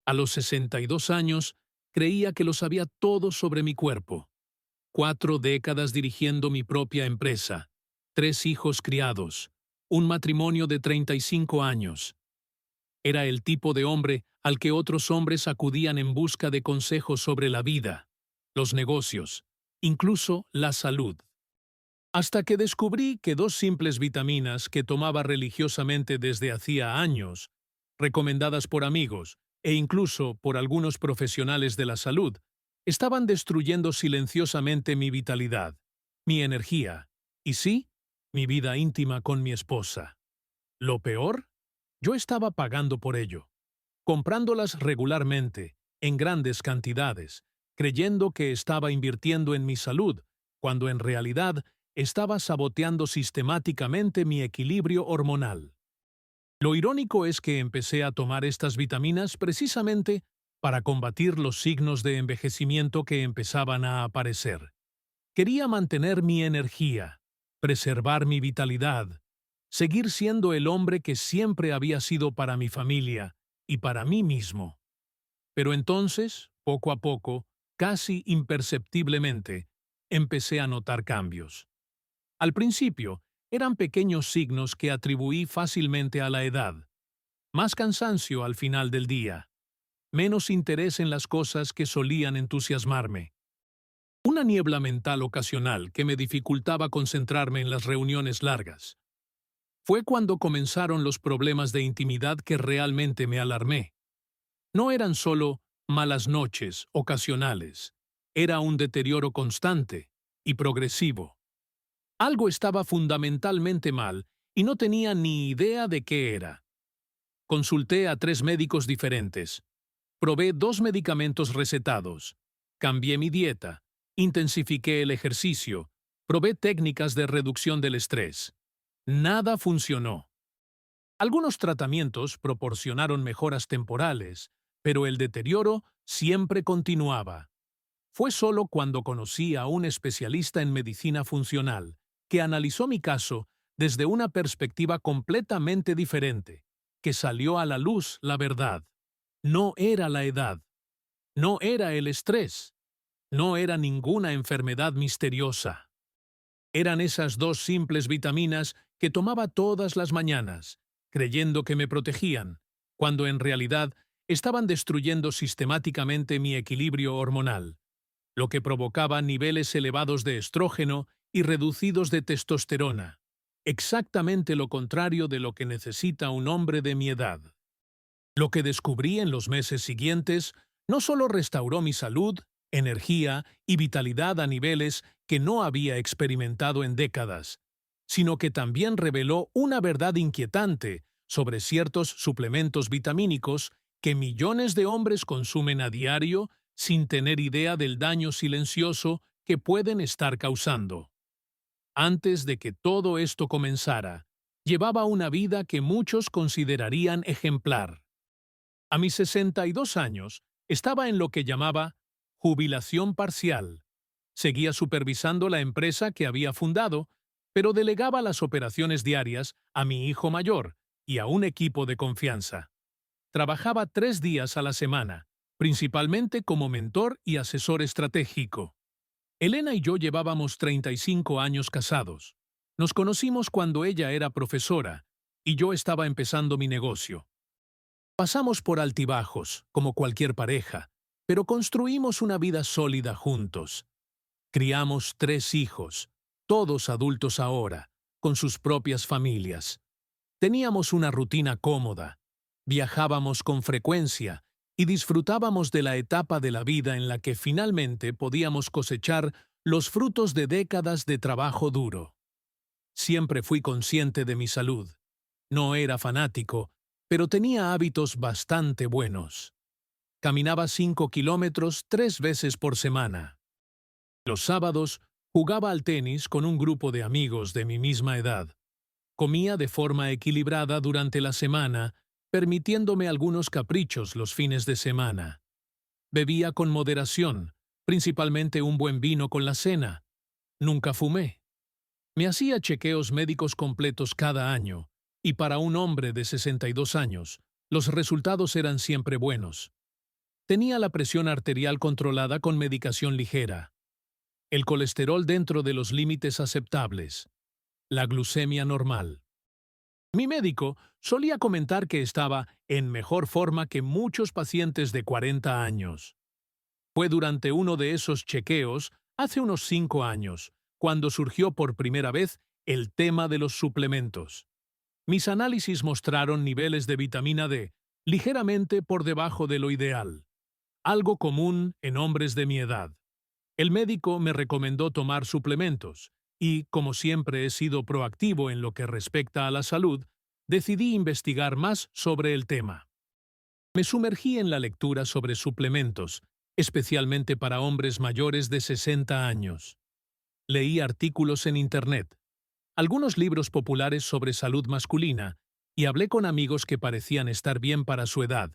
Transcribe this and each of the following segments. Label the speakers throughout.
Speaker 1: A los 62 años, creía que lo sabía todo sobre mi cuerpo. 4 décadas dirigiendo mi propia empresa, 3 hijos criados, un matrimonio de 35 años. Era el tipo de hombre al que otros hombres acudían en busca de consejos sobre la vida, los negocios, incluso la salud. Hasta que descubrí que 2 simples vitaminas que tomaba religiosamente desde hacía años, recomendadas por amigos e incluso por algunos profesionales de la salud, estaban destruyendo silenciosamente mi vitalidad, mi energía y sí, mi vida íntima con mi esposa. Lo peor, yo estaba pagando por ello, comprándolas regularmente, en grandes cantidades, creyendo que estaba invirtiendo en mi salud, cuando en realidad estaba saboteando sistemáticamente mi equilibrio hormonal. Lo irónico es que empecé a tomar estas vitaminas precisamente para combatir los signos de envejecimiento que empezaban a aparecer. Quería mantener mi energía, preservar mi vitalidad, seguir siendo el hombre que siempre había sido para mi familia y para mí mismo. Pero entonces, poco a poco, casi imperceptiblemente, empecé a notar cambios. Al principio, eran pequeños signos que atribuí fácilmente a la edad. Más cansancio al final del día. Menos interés en las cosas que solían entusiasmarme. Una niebla mental ocasional que me dificultaba concentrarme en las reuniones largas. Fue cuando comenzaron los problemas de intimidad que realmente me alarmé. No eran solo malas noches ocasionales. Era un deterioro constante y progresivo. Algo estaba fundamentalmente mal y no tenía ni idea de qué era. Consulté a 3 médicos diferentes. Probé 2 medicamentos recetados. Cambié mi dieta. Intensifiqué el ejercicio. Probé técnicas de reducción del estrés. Nada funcionó. Algunos tratamientos proporcionaron mejoras temporales, pero el deterioro siempre continuaba. Fue solo cuando conocí a un especialista en medicina funcional, que analizó mi caso desde una perspectiva completamente diferente, que salió a la luz la verdad. No era la edad, no era el estrés, no era ninguna enfermedad misteriosa. Eran esas 2 simples vitaminas que tomaba todas las mañanas, creyendo que me protegían, cuando en realidad estaban destruyendo sistemáticamente mi equilibrio hormonal, lo que provocaba niveles elevados de estrógeno y reducidos de testosterona, exactamente lo contrario de lo que necesita un hombre de mi edad. Lo que descubrí en los meses siguientes no solo restauró mi salud, energía y vitalidad a niveles que no había experimentado en décadas, sino que también reveló una verdad inquietante sobre ciertos suplementos vitamínicos que millones de hombres consumen a diario sin tener idea del daño silencioso que pueden estar causando. Antes de que todo esto comenzara, llevaba una vida que muchos considerarían ejemplar. A mis 62 años, estaba en lo que llamaba jubilación parcial. Seguía supervisando la empresa que había fundado, pero delegaba las operaciones diarias a mi hijo mayor y a un equipo de confianza. Trabajaba 3 días a la semana, principalmente como mentor y asesor estratégico. Elena y yo llevábamos 35 años casados. Nos conocimos cuando ella era profesora y yo estaba empezando mi negocio. Pasamos por altibajos, como cualquier pareja, pero construimos una vida sólida juntos. Criamos 3 hijos, todos adultos ahora, con sus propias familias. Teníamos una rutina cómoda, viajábamos con frecuencia y disfrutábamos de la etapa de la vida en la que finalmente podíamos cosechar los frutos de décadas de trabajo duro. Siempre fui consciente de mi salud. No era fanático, pero tenía hábitos bastante buenos. Caminaba 5 kilómetros 3 veces por semana. Los sábados jugaba al tenis con un grupo de amigos de mi misma edad. Comía de forma equilibrada durante la semana, permitiéndome algunos caprichos los fines de semana. Bebía con moderación, principalmente un buen vino con la cena. Nunca fumé. Me hacía chequeos médicos completos cada año, y para un hombre de 62 años, los resultados eran siempre buenos. Tenía la presión arterial controlada con medicación ligera, el colesterol dentro de los límites aceptables, la glucemia normal. Mi médico solía comentar que estaba en mejor forma que muchos pacientes de 40 años. Fue durante uno de esos chequeos, hace unos 5 años, cuando surgió por primera vez el tema de los suplementos. Mis análisis mostraron niveles de vitamina D ligeramente por debajo de lo ideal, algo común en hombres de mi edad. El médico me recomendó tomar suplementos y, como siempre he sido proactivo en lo que respecta a la salud, decidí investigar más sobre el tema. Me sumergí en la lectura sobre suplementos, especialmente para hombres mayores de 60 años. Leí artículos en Internet, algunos libros populares sobre salud masculina, y hablé con amigos que parecían estar bien para su edad.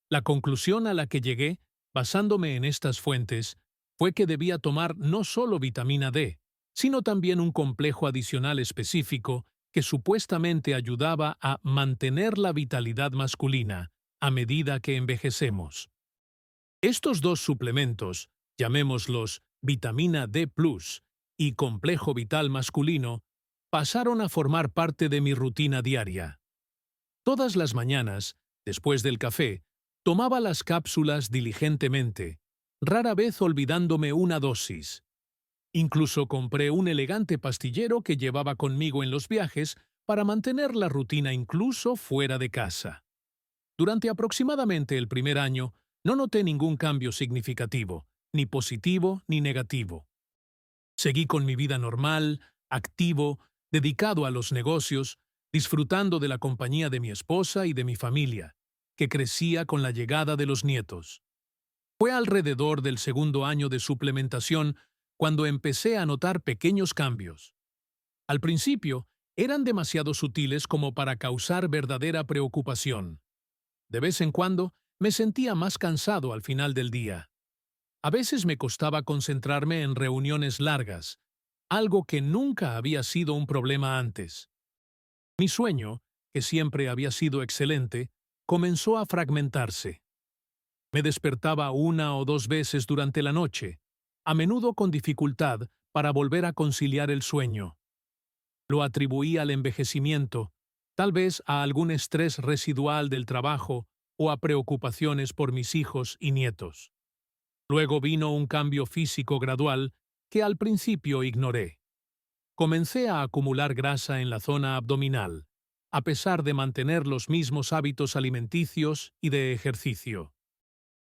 Speaker 1: La conclusión a la que llegué, basándome en estas fuentes, fue que debía tomar no solo vitamina D, sino también un complejo adicional específico que supuestamente ayudaba a mantener la vitalidad masculina a medida que envejecemos. Estos dos suplementos, llamémoslos vitamina D+ y complejo vital masculino, pasaron a formar parte de mi rutina diaria. Todas las mañanas, después del café, tomaba las cápsulas diligentemente, rara vez olvidándome una dosis. Incluso compré un elegante pastillero que llevaba conmigo en los viajes para mantener la rutina incluso fuera de casa. Durante aproximadamente el primer año, no noté ningún cambio significativo, ni positivo ni negativo. Seguí con mi vida normal, activo, dedicado a los negocios, disfrutando de la compañía de mi esposa y de mi familia, que crecía con la llegada de los nietos. Fue alrededor del segundo año de suplementación cuando empecé a notar pequeños cambios. Al principio, eran demasiado sutiles como para causar verdadera preocupación. De vez en cuando, me sentía más cansado al final del día. A veces me costaba concentrarme en reuniones largas, algo que nunca había sido un problema antes. Mi sueño, que siempre había sido excelente, comenzó a fragmentarse. Me despertaba 1 o 2 veces durante la noche, a menudo con dificultad para volver a conciliar el sueño. Lo atribuí al envejecimiento, tal vez a algún estrés residual del trabajo o a preocupaciones por mis hijos y nietos. Luego vino un cambio físico gradual que al principio ignoré. Comencé a acumular grasa en la zona abdominal, a pesar de mantener los mismos hábitos alimenticios y de ejercicio.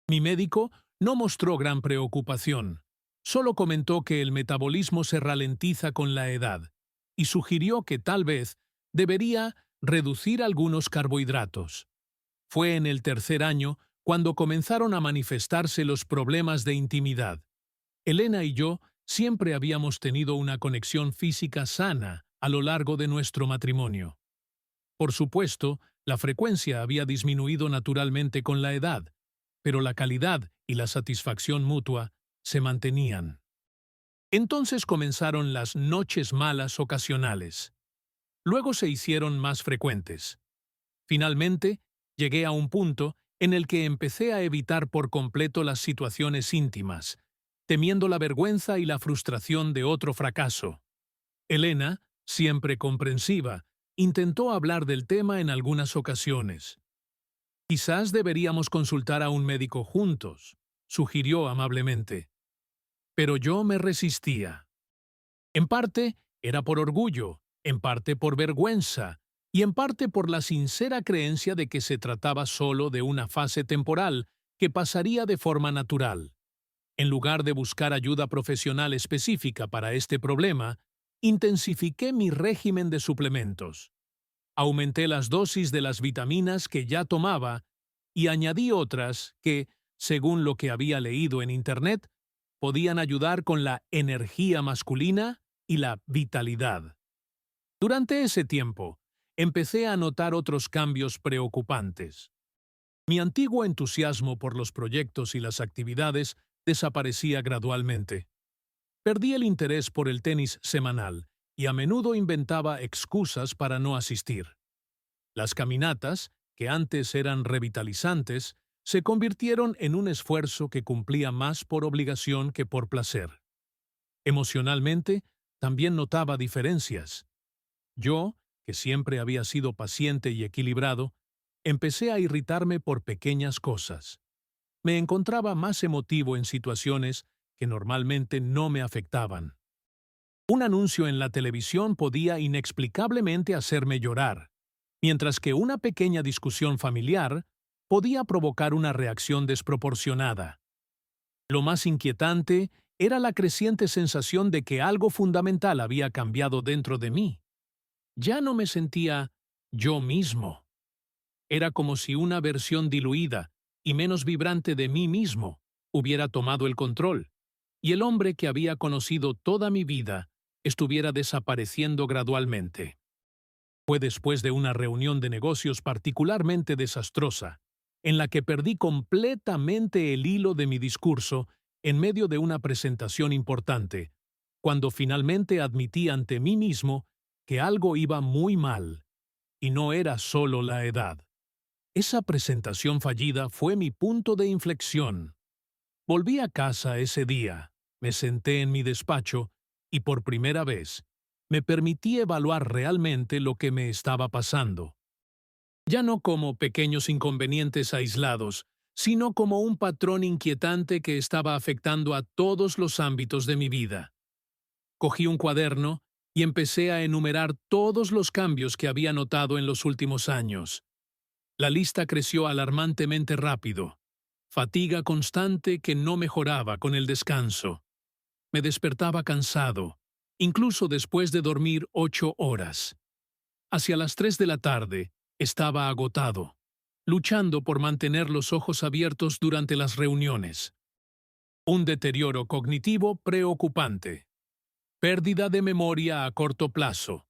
Speaker 1: Mi médico no mostró gran preocupación, solo comentó que el metabolismo se ralentiza con la edad y sugirió que tal vez debería reducir algunos carbohidratos. Fue en el tercer año cuando comenzaron a manifestarse los problemas de intimidad. Elena y yo siempre habíamos tenido una conexión física sana a lo largo de nuestro matrimonio. Por supuesto, la frecuencia había disminuido naturalmente con la edad, pero la calidad y la satisfacción mutua se mantenían. Entonces comenzaron las noches malas ocasionales. Luego se hicieron más frecuentes. Finalmente, llegué a un punto en el que empecé a evitar por completo las situaciones íntimas, temiendo la vergüenza y la frustración de otro fracaso. Elena, siempre comprensiva, intentó hablar del tema en algunas ocasiones. Quizás deberíamos consultar a un médico juntos, sugirió amablemente. Pero yo me resistía. En parte era por orgullo, en parte por vergüenza, y en parte por la sincera creencia de que se trataba solo de una fase temporal que pasaría de forma natural. En lugar de buscar ayuda profesional específica para este problema, intensifiqué mi régimen de suplementos. Aumenté las dosis de las vitaminas que ya tomaba y añadí otras que, según lo que había leído en Internet, podían ayudar con la energía masculina y la vitalidad. Durante ese tiempo, empecé a notar otros cambios preocupantes. Mi antiguo entusiasmo por los proyectos y las actividades desaparecía gradualmente. Perdí el interés por el tenis semanal y a menudo inventaba excusas para no asistir. Las caminatas, que antes eran revitalizantes, se convirtieron en un esfuerzo que cumplía más por obligación que por placer. Emocionalmente, también notaba diferencias. Yo, que siempre había sido paciente y equilibrado, empecé a irritarme por pequeñas cosas. Me encontraba más emotivo en situaciones que normalmente no me afectaban. Un anuncio en la televisión podía inexplicablemente hacerme llorar, mientras que una pequeña discusión familiar podía provocar una reacción desproporcionada. Lo más inquietante era la creciente sensación de que algo fundamental había cambiado dentro de mí. Ya no me sentía yo mismo. Era como si una versión diluida y menos vibrante de mí mismo hubiera tomado el control, y el hombre que había conocido toda mi vida estuviera desapareciendo gradualmente. Fue después de una reunión de negocios particularmente desastrosa, en la que perdí completamente el hilo de mi discurso en medio de una presentación importante, cuando finalmente admití ante mí mismo que algo iba muy mal, y no era solo la edad. Esa presentación fallida fue mi punto de inflexión. Volví a casa ese día, me senté en mi despacho y por primera vez me permití evaluar realmente lo que me estaba pasando. Ya no como pequeños inconvenientes aislados, sino como un patrón inquietante que estaba afectando a todos los ámbitos de mi vida. Cogí un cuaderno y empecé a enumerar todos los cambios que había notado en los últimos años. La lista creció alarmantemente rápido. Fatiga constante que no mejoraba con el descanso. Me despertaba cansado, incluso después de dormir 8 horas. Hacia las 3 de la tarde, estaba agotado, luchando por mantener los ojos abiertos durante las reuniones. Un deterioro cognitivo preocupante. Pérdida de memoria a corto plazo.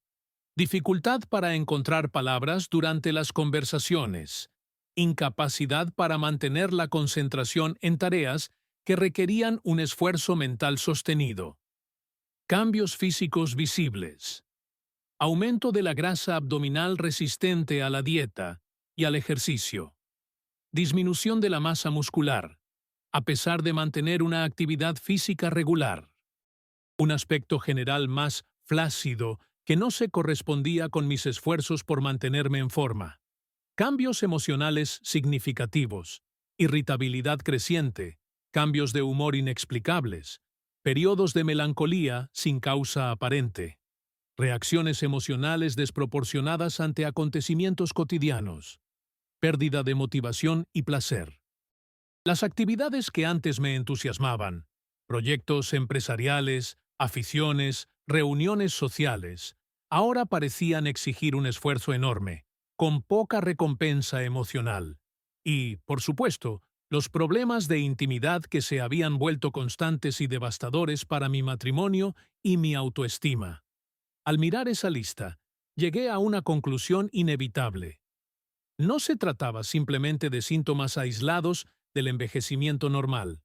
Speaker 1: Dificultad para encontrar palabras durante las conversaciones. Incapacidad para mantener la concentración en tareas que requerían un esfuerzo mental sostenido. Cambios físicos visibles. Aumento de la grasa abdominal resistente a la dieta y al ejercicio. Disminución de la masa muscular, a pesar de mantener una actividad física regular. Un aspecto general más flácido que no se correspondía con mis esfuerzos por mantenerme en forma. Cambios emocionales significativos. Irritabilidad creciente. Cambios de humor inexplicables. Periodos de melancolía sin causa aparente. Reacciones emocionales desproporcionadas ante acontecimientos cotidianos. Pérdida de motivación y placer. Las actividades que antes me entusiasmaban, proyectos empresariales, aficiones, reuniones sociales, ahora parecían exigir un esfuerzo enorme, con poca recompensa emocional. Y, por supuesto, los problemas de intimidad que se habían vuelto constantes y devastadores para mi matrimonio y mi autoestima. Al mirar esa lista, llegué a una conclusión inevitable. No se trataba simplemente de síntomas aislados del envejecimiento normal.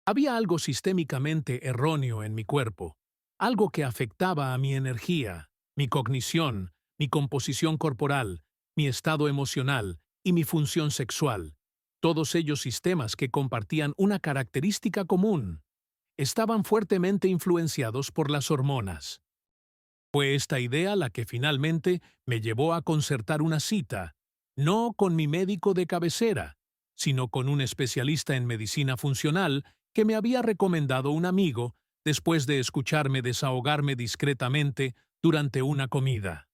Speaker 1: Había algo sistémicamente erróneo en mi cuerpo, algo que afectaba a mi energía, mi cognición, mi composición corporal, mi estado emocional y mi función sexual. Todos ellos sistemas que compartían una característica común. Estaban fuertemente influenciados por las hormonas. Fue esta idea la que finalmente me llevó a concertar una cita, no con mi médico de cabecera, sino con un especialista en medicina funcional que me había recomendado un amigo después de escucharme desahogarme discretamente durante una comida.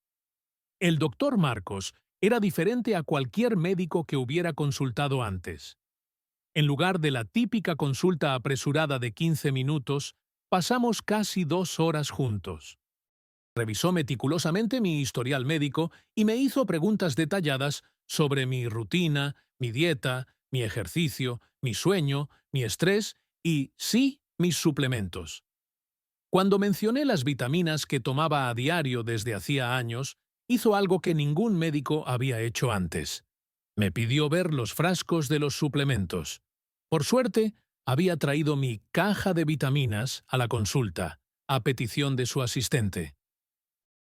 Speaker 1: El doctor Marcos era diferente a cualquier médico que hubiera consultado antes. En lugar de la típica consulta apresurada de 15 minutos, pasamos casi 2 horas juntos. Revisó meticulosamente mi historial médico y me hizo preguntas detalladas sobre mi rutina, mi dieta, mi ejercicio, mi sueño, mi estrés y, sí, mis suplementos. Cuando mencioné las vitaminas que tomaba a diario desde hacía años, hizo algo que ningún médico había hecho antes. Me pidió ver los frascos de los suplementos. Por suerte, había traído mi caja de vitaminas a la consulta, a petición de su asistente.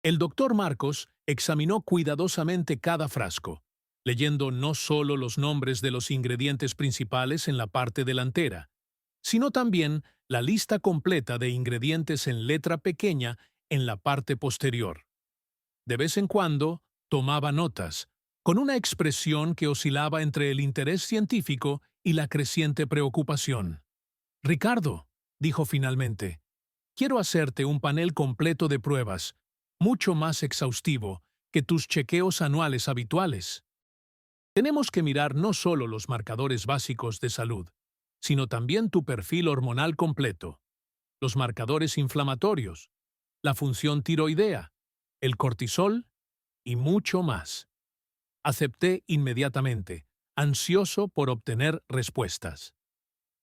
Speaker 1: El doctor Marcos examinó cuidadosamente cada frasco. leyendo no solo los nombres de los ingredientes principales en la parte delantera, sino también la lista completa de ingredientes en letra pequeña en la parte posterior. De vez en cuando, tomaba notas, con una expresión que oscilaba entre el interés científico y la creciente preocupación. «Ricardo», dijo finalmente, «quiero hacerte un panel completo de pruebas, mucho más exhaustivo que tus chequeos anuales habituales. Tenemos que mirar no solo los marcadores básicos de salud, sino también tu perfil hormonal completo, los marcadores inflamatorios, la función tiroidea, el cortisol y mucho más». Acepté inmediatamente, ansioso por obtener respuestas.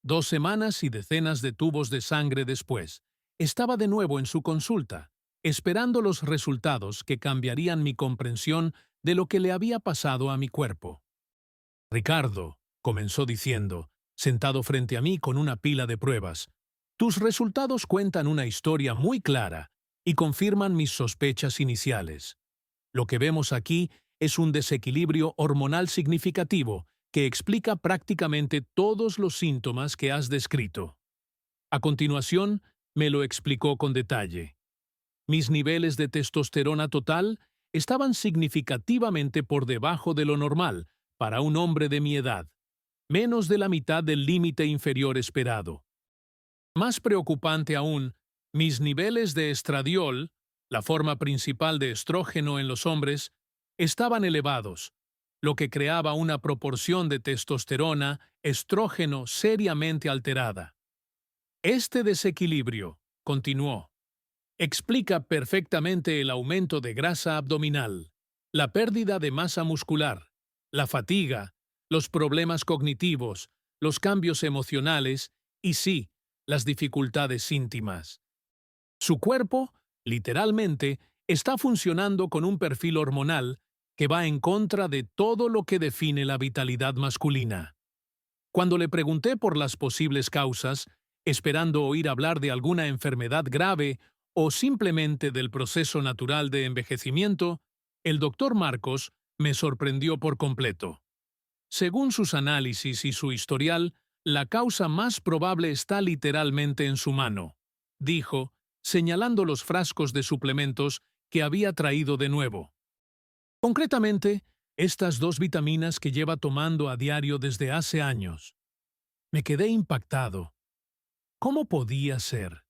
Speaker 1: 2 semanas y decenas de tubos de sangre después, estaba de nuevo en su consulta, esperando los resultados que cambiarían mi comprensión de lo que le había pasado a mi cuerpo. «Ricardo», comenzó diciendo, sentado frente a mí con una pila de pruebas, «tus resultados cuentan una historia muy clara y confirman mis sospechas iniciales. Lo que vemos aquí es un desequilibrio hormonal significativo que explica prácticamente todos los síntomas que has descrito». A continuación, me lo explicó con detalle. Mis niveles de testosterona total estaban significativamente por debajo de lo normal para un hombre de mi edad, menos de la mitad del límite inferior esperado. Más preocupante aún, mis niveles de estradiol, la forma principal de estrógeno en los hombres, estaban elevados, lo que creaba una proporción de testosterona-estrógeno seriamente alterada. Este desequilibrio, continuó, explica perfectamente el aumento de grasa abdominal, la pérdida de masa muscular, la fatiga, los problemas cognitivos, los cambios emocionales y sí, las dificultades íntimas. Su cuerpo, literalmente, está funcionando con un perfil hormonal que va en contra de todo lo que define la vitalidad masculina. Cuando le pregunté por las posibles causas, esperando oír hablar de alguna enfermedad grave o simplemente del proceso natural de envejecimiento, el doctor Marcos me sorprendió por completo. Según sus análisis y su historial, la causa más probable está literalmente en su mano, dijo, señalando los frascos de suplementos que había traído de nuevo. Concretamente, estas 2 vitaminas que lleva tomando a diario desde hace años. Me quedé impactado. ¿Cómo podía ser?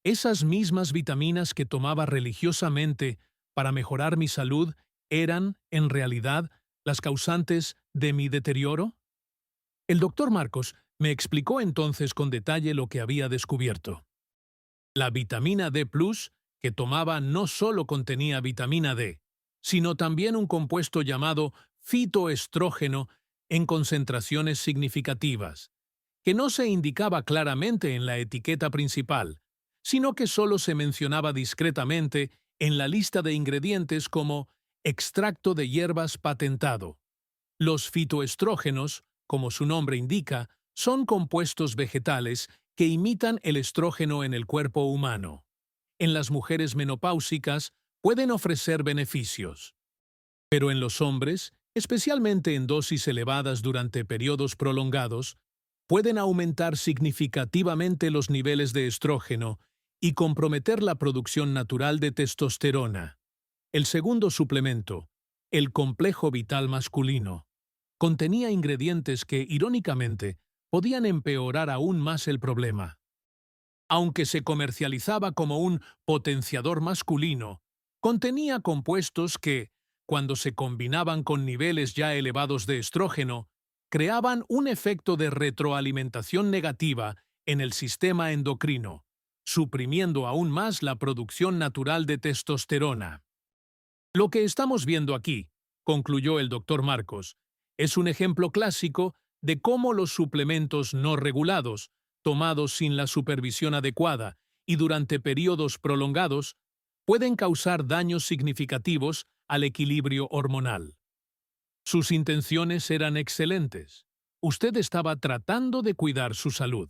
Speaker 1: Esas mismas vitaminas que tomaba religiosamente para mejorar mi salud eran, en realidad, las causantes de mi deterioro. El doctor Marcos me explicó entonces con detalle lo que había descubierto. La vitamina D+, que tomaba no solo contenía vitamina D, sino también un compuesto llamado fitoestrógeno en concentraciones significativas, que no se indicaba claramente en la etiqueta principal, sino que solo se mencionaba discretamente en la lista de ingredientes como extracto de hierbas patentado. Los fitoestrógenos, como su nombre indica, son compuestos vegetales que imitan el estrógeno en el cuerpo humano. En las mujeres menopáusicas pueden ofrecer beneficios. Pero en los hombres, especialmente en dosis elevadas durante periodos prolongados, pueden aumentar significativamente los niveles de estrógeno y comprometer la producción natural de testosterona. El segundo suplemento, el complejo vital masculino, contenía ingredientes que, irónicamente, podían empeorar aún más el problema. Aunque se comercializaba como un potenciador masculino, contenía compuestos que, cuando se combinaban con niveles ya elevados de estrógeno, creaban un efecto de retroalimentación negativa en el sistema endocrino, suprimiendo aún más la producción natural de testosterona. Lo que estamos viendo aquí, concluyó el doctor Marcos, es un ejemplo clásico de cómo los suplementos no regulados, tomados sin la supervisión adecuada y durante periodos prolongados, pueden causar daños significativos al equilibrio hormonal. Sus intenciones eran excelentes. Usted estaba tratando de cuidar su salud.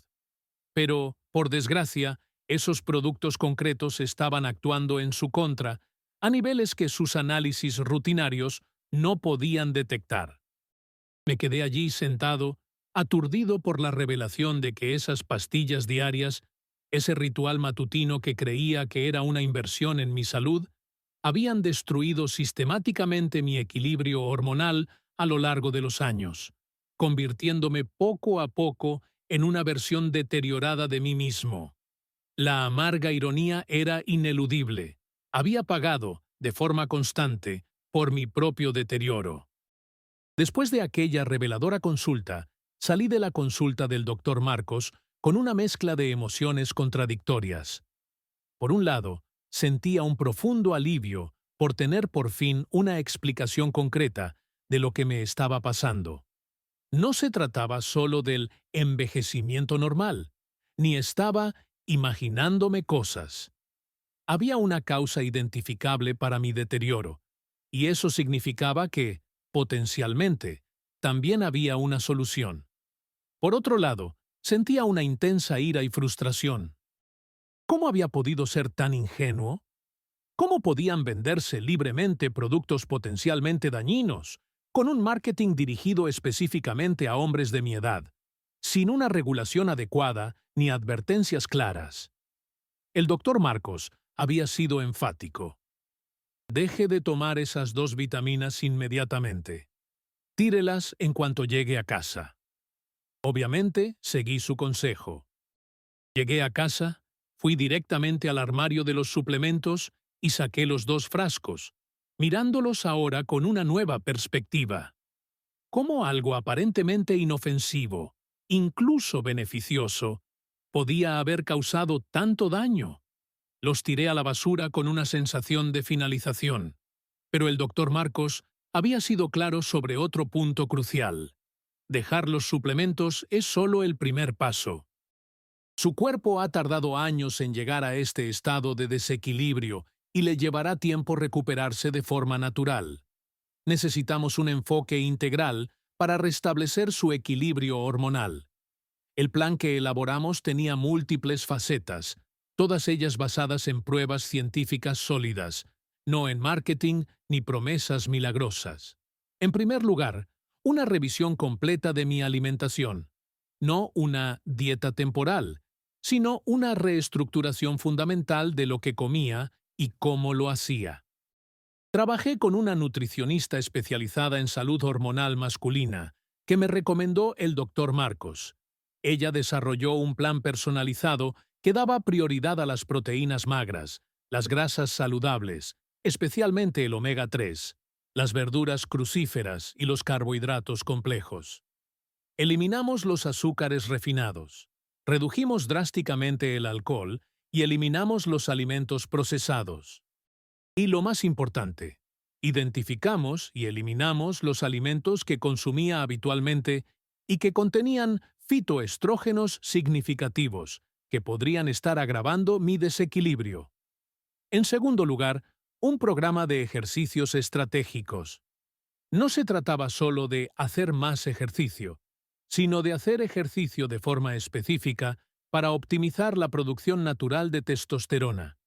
Speaker 1: Pero, por desgracia, esos productos concretos estaban actuando en su contra a niveles que sus análisis rutinarios no podían detectar. Me quedé allí sentado, aturdido por la revelación de que esas pastillas diarias, ese ritual matutino que creía que era una inversión en mi salud, habían destruido sistemáticamente mi equilibrio hormonal a lo largo de los años, convirtiéndome poco a poco en una versión deteriorada de mí mismo. La amarga ironía era ineludible. Había pagado, de forma constante, por mi propio deterioro. Después de aquella reveladora consulta, salí de la consulta del doctor Marcos con una mezcla de emociones contradictorias. Por un lado, sentía un profundo alivio por tener por fin una explicación concreta de lo que me estaba pasando. No se trataba solo del envejecimiento normal, ni estaba imaginándome cosas. Había una causa identificable para mi deterioro, y eso significaba que, potencialmente, también había una solución. Por otro lado, sentía una intensa ira y frustración. ¿Cómo había podido ser tan ingenuo? ¿Cómo podían venderse libremente productos potencialmente dañinos, con un marketing dirigido específicamente a hombres de mi edad, sin una regulación adecuada ni advertencias claras? El doctor Marcos había sido enfático. Deje de tomar esas 2 vitaminas inmediatamente. Tírelas en cuanto llegue a casa. Obviamente, seguí su consejo. Llegué a casa, fui directamente al armario de los suplementos y saqué los 2 frascos, mirándolos ahora con una nueva perspectiva. ¿Cómo algo aparentemente inofensivo, incluso beneficioso, podía haber causado tanto daño? Los tiré a la basura con una sensación de finalización. Pero el doctor Marcos había sido claro sobre otro punto crucial. Dejar los suplementos es solo el primer paso. Su cuerpo ha tardado años en llegar a este estado de desequilibrio y le llevará tiempo recuperarse de forma natural. Necesitamos un enfoque integral para restablecer su equilibrio hormonal. El plan que elaboramos tenía múltiples facetas, todas ellas basadas en pruebas científicas sólidas, no en marketing ni promesas milagrosas. En primer lugar, una revisión completa de mi alimentación. No una dieta temporal, sino una reestructuración fundamental de lo que comía y cómo lo hacía. Trabajé con una nutricionista especializada en salud hormonal masculina, que me recomendó el doctor Marcos. Ella desarrolló un plan personalizado que daba prioridad a las proteínas magras, las grasas saludables, especialmente el omega 3, las verduras crucíferas y los carbohidratos complejos. Eliminamos los azúcares refinados, redujimos drásticamente el alcohol y eliminamos los alimentos procesados. Y lo más importante, identificamos y eliminamos los alimentos que consumía habitualmente y que contenían fitoestrógenos significativos, que podrían estar agravando mi desequilibrio. En segundo lugar, un programa de ejercicios estratégicos. No se trataba solo de hacer más ejercicio, sino de hacer ejercicio de forma específica para optimizar la producción natural de testosterona.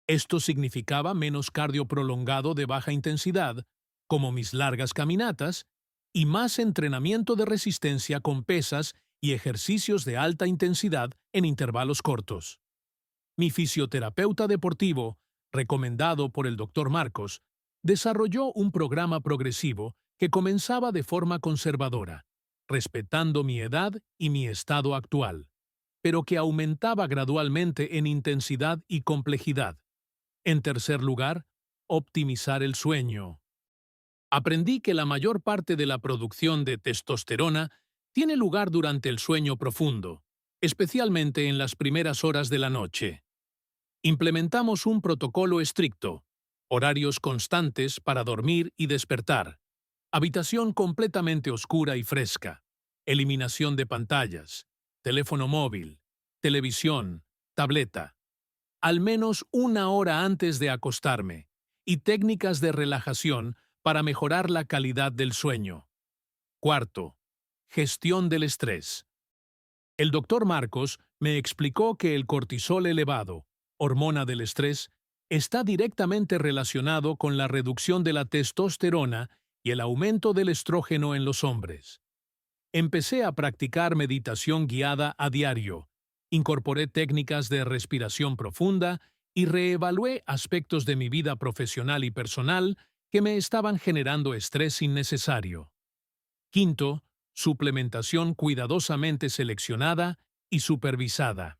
Speaker 1: Esto significaba menos cardio prolongado de baja intensidad, como mis largas caminatas, y más entrenamiento de resistencia con pesas y ejercicios de alta intensidad en intervalos cortos. Mi fisioterapeuta deportivo, recomendado por el doctor Marcos, desarrolló un programa progresivo que comenzaba de forma conservadora, respetando mi edad y mi estado actual, pero que aumentaba gradualmente en intensidad y complejidad. En tercer lugar, optimizar el sueño. Aprendí que la mayor parte de la producción de testosterona tiene lugar durante el sueño profundo, especialmente en las primeras horas de la noche. Implementamos un protocolo estricto, horarios constantes para dormir y despertar, habitación completamente oscura y fresca, eliminación de pantallas, teléfono móvil, televisión, tableta, al menos 1 hora antes de acostarme, y técnicas de relajación para mejorar la calidad del sueño. Cuarto, gestión del estrés. El doctor Marcos me explicó que el cortisol elevado, hormona del estrés, está directamente relacionado con la reducción de la testosterona y el aumento del estrógeno en los hombres. Empecé a practicar meditación guiada a diario, incorporé técnicas de respiración profunda y reevalué aspectos de mi vida profesional y personal que me estaban generando estrés innecesario. Quinto, suplementación cuidadosamente seleccionada y supervisada.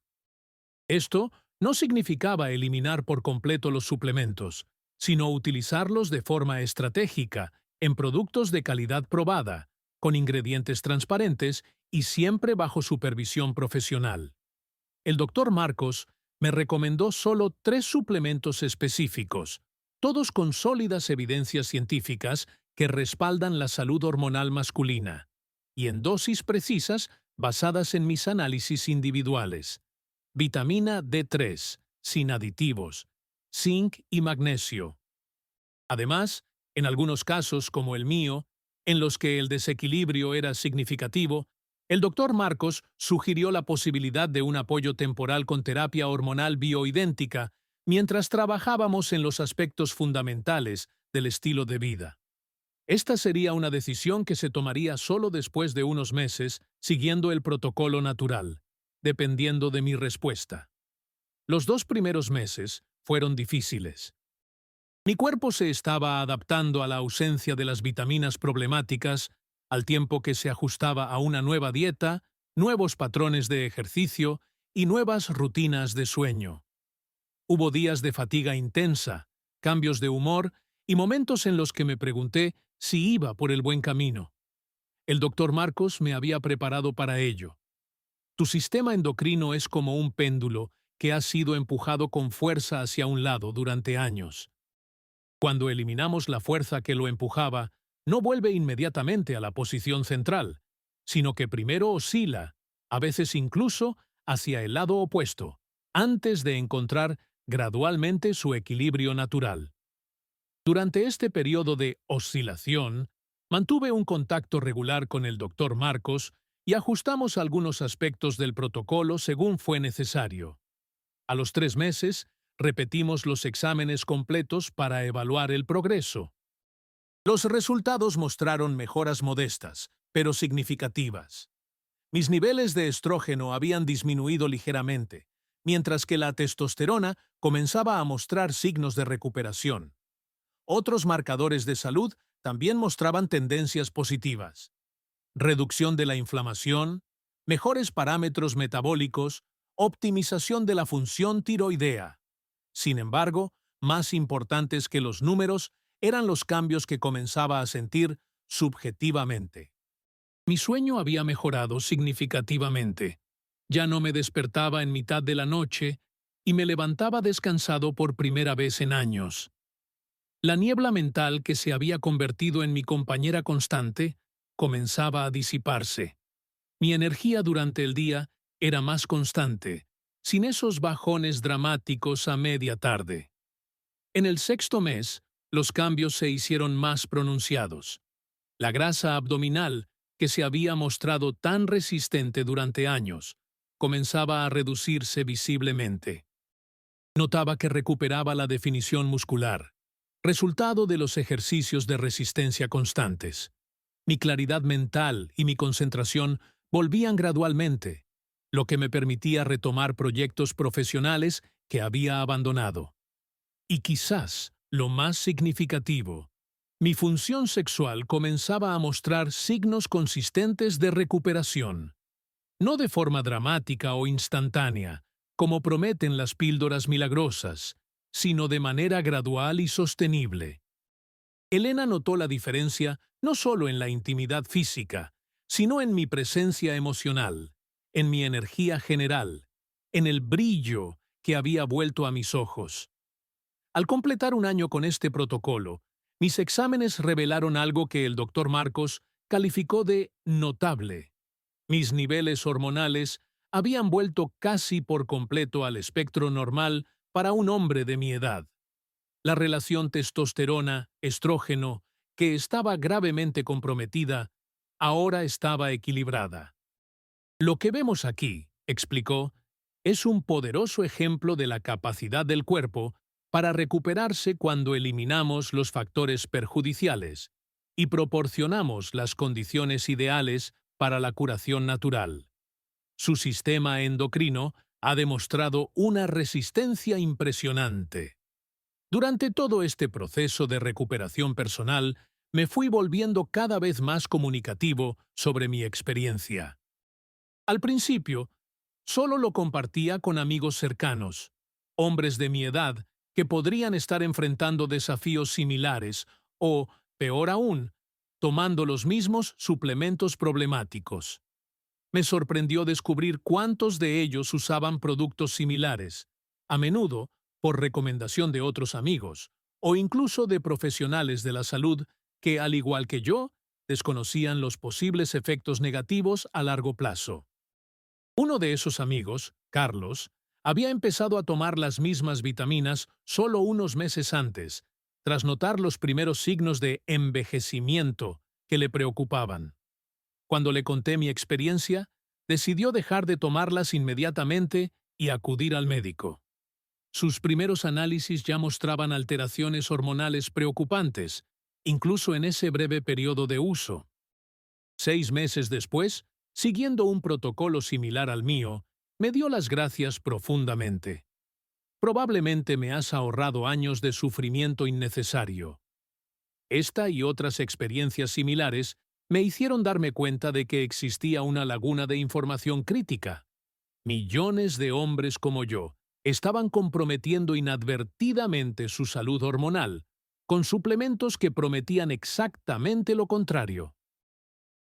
Speaker 1: Esto no significaba eliminar por completo los suplementos, sino utilizarlos de forma estratégica en productos de calidad probada, con ingredientes transparentes y siempre bajo supervisión profesional. El doctor Marcos me recomendó solo 3 suplementos específicos, todos con sólidas evidencias científicas que respaldan la salud hormonal masculina, y en dosis precisas basadas en mis análisis individuales. Vitamina D3, sin aditivos, zinc y magnesio. Además, en algunos casos, como el mío, en los que el desequilibrio era significativo, el doctor Marcos sugirió la posibilidad de un apoyo temporal con terapia hormonal bioidéntica mientras trabajábamos en los aspectos fundamentales del estilo de vida. Esta sería una decisión que se tomaría solo después de unos meses, siguiendo el protocolo natural, dependiendo de mi respuesta. Los 2 primeros meses fueron difíciles. Mi cuerpo se estaba adaptando a la ausencia de las vitaminas problemáticas, al tiempo que se ajustaba a una nueva dieta, nuevos patrones de ejercicio y nuevas rutinas de sueño. Hubo días de fatiga intensa, cambios de humor y momentos en los que me pregunté si iba por el buen camino. El doctor Marcos me había preparado para ello. Tu sistema endocrino es como un péndulo que ha sido empujado con fuerza hacia un lado durante años. Cuando eliminamos la fuerza que lo empujaba, no vuelve inmediatamente a la posición central, sino que primero oscila, a veces incluso hacia el lado opuesto, antes de encontrar gradualmente su equilibrio natural. Durante este periodo de oscilación, mantuve un contacto regular con el doctor Marcos y ajustamos algunos aspectos del protocolo según fue necesario. A los 3 meses, repetimos los exámenes completos para evaluar el progreso. Los resultados mostraron mejoras modestas, pero significativas. Mis niveles de estrógeno habían disminuido ligeramente, mientras que la testosterona comenzaba a mostrar signos de recuperación. Otros marcadores de salud también mostraban tendencias positivas. Reducción de la inflamación, mejores parámetros metabólicos, optimización de la función tiroidea. Sin embargo, más importantes que los números eran los cambios que comenzaba a sentir subjetivamente. Mi sueño había mejorado significativamente. Ya no me despertaba en mitad de la noche y me levantaba descansado por primera vez en años. La niebla mental que se había convertido en mi compañera constante comenzaba a disiparse. Mi energía durante el día era más constante, sin esos bajones dramáticos a media tarde. En el 6.º mes, los cambios se hicieron más pronunciados. La grasa abdominal, que se había mostrado tan resistente durante años, comenzaba a reducirse visiblemente. Notaba que recuperaba la definición muscular, resultado de los ejercicios de resistencia constantes. Mi claridad mental y mi concentración volvían gradualmente, lo que me permitía retomar proyectos profesionales que había abandonado. Y quizás, lo más significativo, mi función sexual comenzaba a mostrar signos consistentes de recuperación. No de forma dramática o instantánea, como prometen las píldoras milagrosas, sino de manera gradual y sostenible. Elena notó la diferencia no solo en la intimidad física, sino en mi presencia emocional, en mi energía general, en el brillo que había vuelto a mis ojos. Al completar un año con este protocolo, mis exámenes revelaron algo que el doctor Marcos calificó de notable. Mis niveles hormonales habían vuelto casi por completo al espectro normal para un hombre de mi edad. La relación testosterona-estrógeno, que estaba gravemente comprometida, ahora estaba equilibrada. Lo que vemos aquí, explicó, es un poderoso ejemplo de la capacidad del cuerpo para recuperarse cuando eliminamos los factores perjudiciales, y proporcionamos las condiciones ideales para la curación natural. Su sistema endocrino ha demostrado una resistencia impresionante. Durante todo este proceso de recuperación personal, me fui volviendo cada vez más comunicativo sobre mi experiencia. Al principio, solo lo compartía con amigos cercanos, hombres de mi edad que podrían estar enfrentando desafíos similares o, peor aún, tomando los mismos suplementos problemáticos. Me sorprendió descubrir cuántos de ellos usaban productos similares, a menudo por recomendación de otros amigos, o incluso de profesionales de la salud que, al igual que yo, desconocían los posibles efectos negativos a largo plazo. Uno de esos amigos, Carlos, había empezado a tomar las mismas vitaminas solo unos meses antes, tras notar los primeros signos de envejecimiento que le preocupaban. Cuando le conté mi experiencia, decidió dejar de tomarlas inmediatamente y acudir al médico. Sus primeros análisis ya mostraban alteraciones hormonales preocupantes, incluso en ese breve periodo de uso. 6 meses después, siguiendo un protocolo similar al mío, me dio las gracias profundamente. Probablemente me has ahorrado años de sufrimiento innecesario. Esta y otras experiencias similares me hicieron darme cuenta de que existía una laguna de información crítica. Millones de hombres como yo estaban comprometiendo inadvertidamente su salud hormonal, con suplementos que prometían exactamente lo contrario.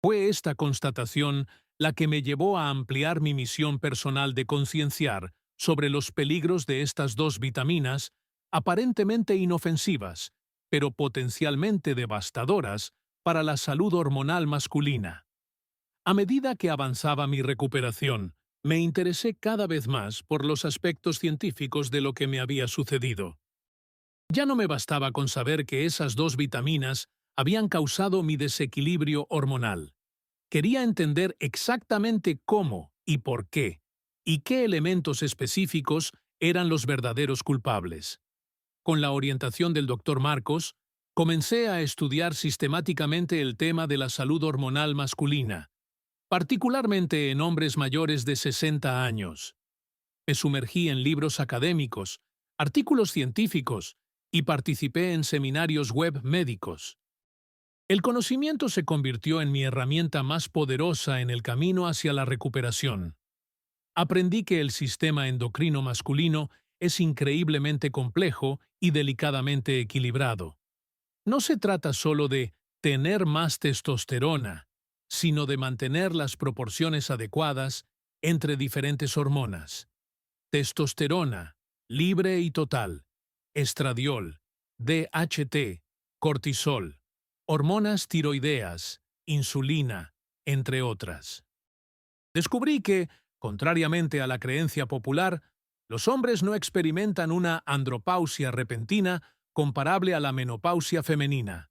Speaker 1: Fue esta constatación la que me llevó a ampliar mi misión personal de concienciar sobre los peligros de estas dos vitaminas, aparentemente inofensivas, pero potencialmente devastadoras para la salud hormonal masculina. A medida que avanzaba mi recuperación, me interesé cada vez más por los aspectos científicos de lo que me había sucedido. Ya no me bastaba con saber que esas dos vitaminas habían causado mi desequilibrio hormonal. Quería entender exactamente cómo y por qué, y qué elementos específicos eran los verdaderos culpables. Con la orientación del Dr. Marcos, comencé a estudiar sistemáticamente el tema de la salud hormonal masculina, particularmente en hombres mayores de 60 años. Me sumergí en libros académicos, artículos científicos y participé en seminarios web médicos. El conocimiento se convirtió en mi herramienta más poderosa en el camino hacia la recuperación. Aprendí que el sistema endocrino masculino es increíblemente complejo y delicadamente equilibrado. No se trata solo de tener más testosterona, sino de mantener las proporciones adecuadas entre diferentes hormonas. Testosterona, libre y total, estradiol, DHT, cortisol, hormonas tiroideas, insulina, entre otras. Descubrí que, contrariamente a la creencia popular, los hombres no experimentan una andropausia repentina comparable a la menopausia femenina.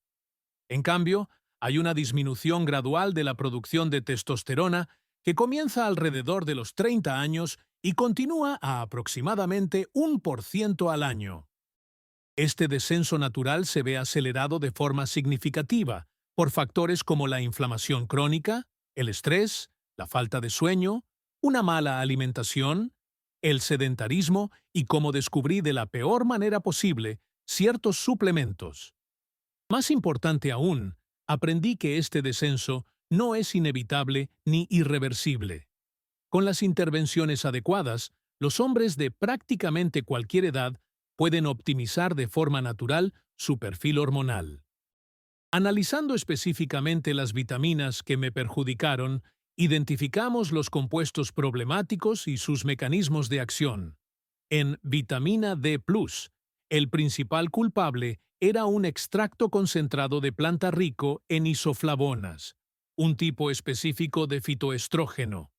Speaker 1: En cambio, hay una disminución gradual de la producción de testosterona que comienza alrededor de los 30 años y continúa a aproximadamente 1% al año. Este descenso natural se ve acelerado de forma significativa por factores como la inflamación crónica, el estrés, la falta de sueño, una mala alimentación, el sedentarismo y, como descubrí de la peor manera posible, ciertos suplementos. Más importante aún, aprendí que este descenso no es inevitable ni irreversible. Con las intervenciones adecuadas, los hombres de prácticamente cualquier edad pueden optimizar de forma natural su perfil hormonal. Analizando específicamente las vitaminas que me perjudicaron, identificamos los compuestos problemáticos y sus mecanismos de acción. En vitamina D+, el principal culpable era un extracto concentrado de planta rico en isoflavonas, un tipo específico de fitoestrógeno.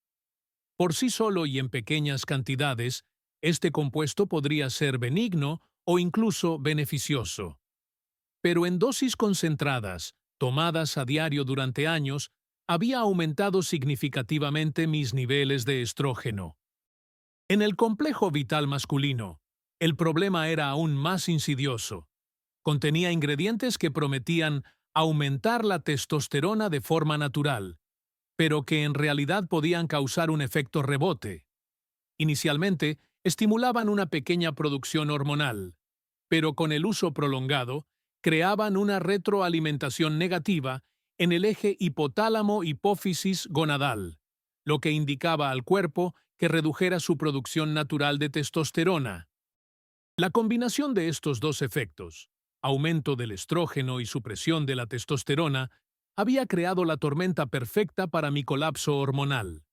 Speaker 1: Por sí solo y en pequeñas cantidades, este compuesto podría ser benigno o incluso beneficioso. Pero en dosis concentradas, tomadas a diario durante años, había aumentado significativamente mis niveles de estrógeno. En el complejo vital masculino, el problema era aún más insidioso. Contenía ingredientes que prometían aumentar la testosterona de forma natural, pero que en realidad podían causar un efecto rebote. Inicialmente, estimulaban una pequeña producción hormonal, pero con el uso prolongado, creaban una retroalimentación negativa en el eje hipotálamo-hipófisis gonadal, lo que indicaba al cuerpo que redujera su producción natural de testosterona. La combinación de estos dos efectos, aumento del estrógeno y supresión de la testosterona, había creado la tormenta perfecta para mi colapso hormonal.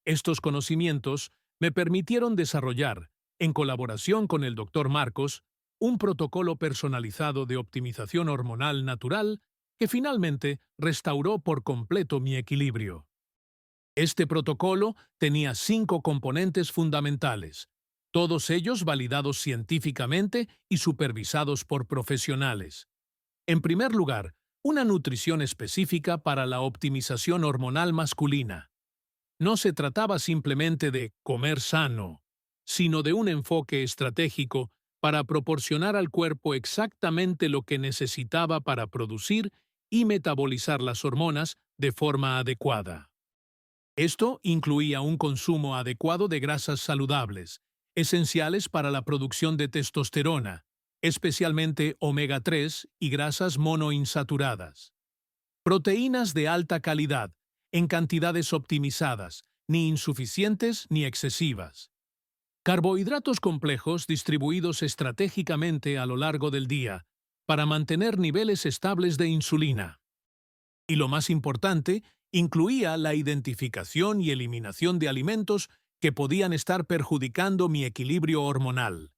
Speaker 1: Estos conocimientos me permitieron desarrollar, en colaboración con el Dr. Marcos, un protocolo personalizado de optimización hormonal natural que finalmente restauró por completo mi equilibrio. Este protocolo tenía 5 componentes fundamentales, todos ellos validados científicamente y supervisados por profesionales. En primer lugar, una nutrición específica para la optimización hormonal masculina. No se trataba simplemente de comer sano, sino de un enfoque estratégico para proporcionar al cuerpo exactamente lo que necesitaba para producir y metabolizar las hormonas de forma adecuada. Esto incluía un consumo adecuado de grasas saludables, esenciales para la producción de testosterona, especialmente omega 3 y grasas monoinsaturadas. Proteínas de alta calidad, en cantidades optimizadas, ni insuficientes ni excesivas. Carbohidratos complejos distribuidos estratégicamente a lo largo del día para mantener niveles estables de insulina. Y lo más importante, incluía la identificación y eliminación de alimentos que podían estar perjudicando mi equilibrio hormonal.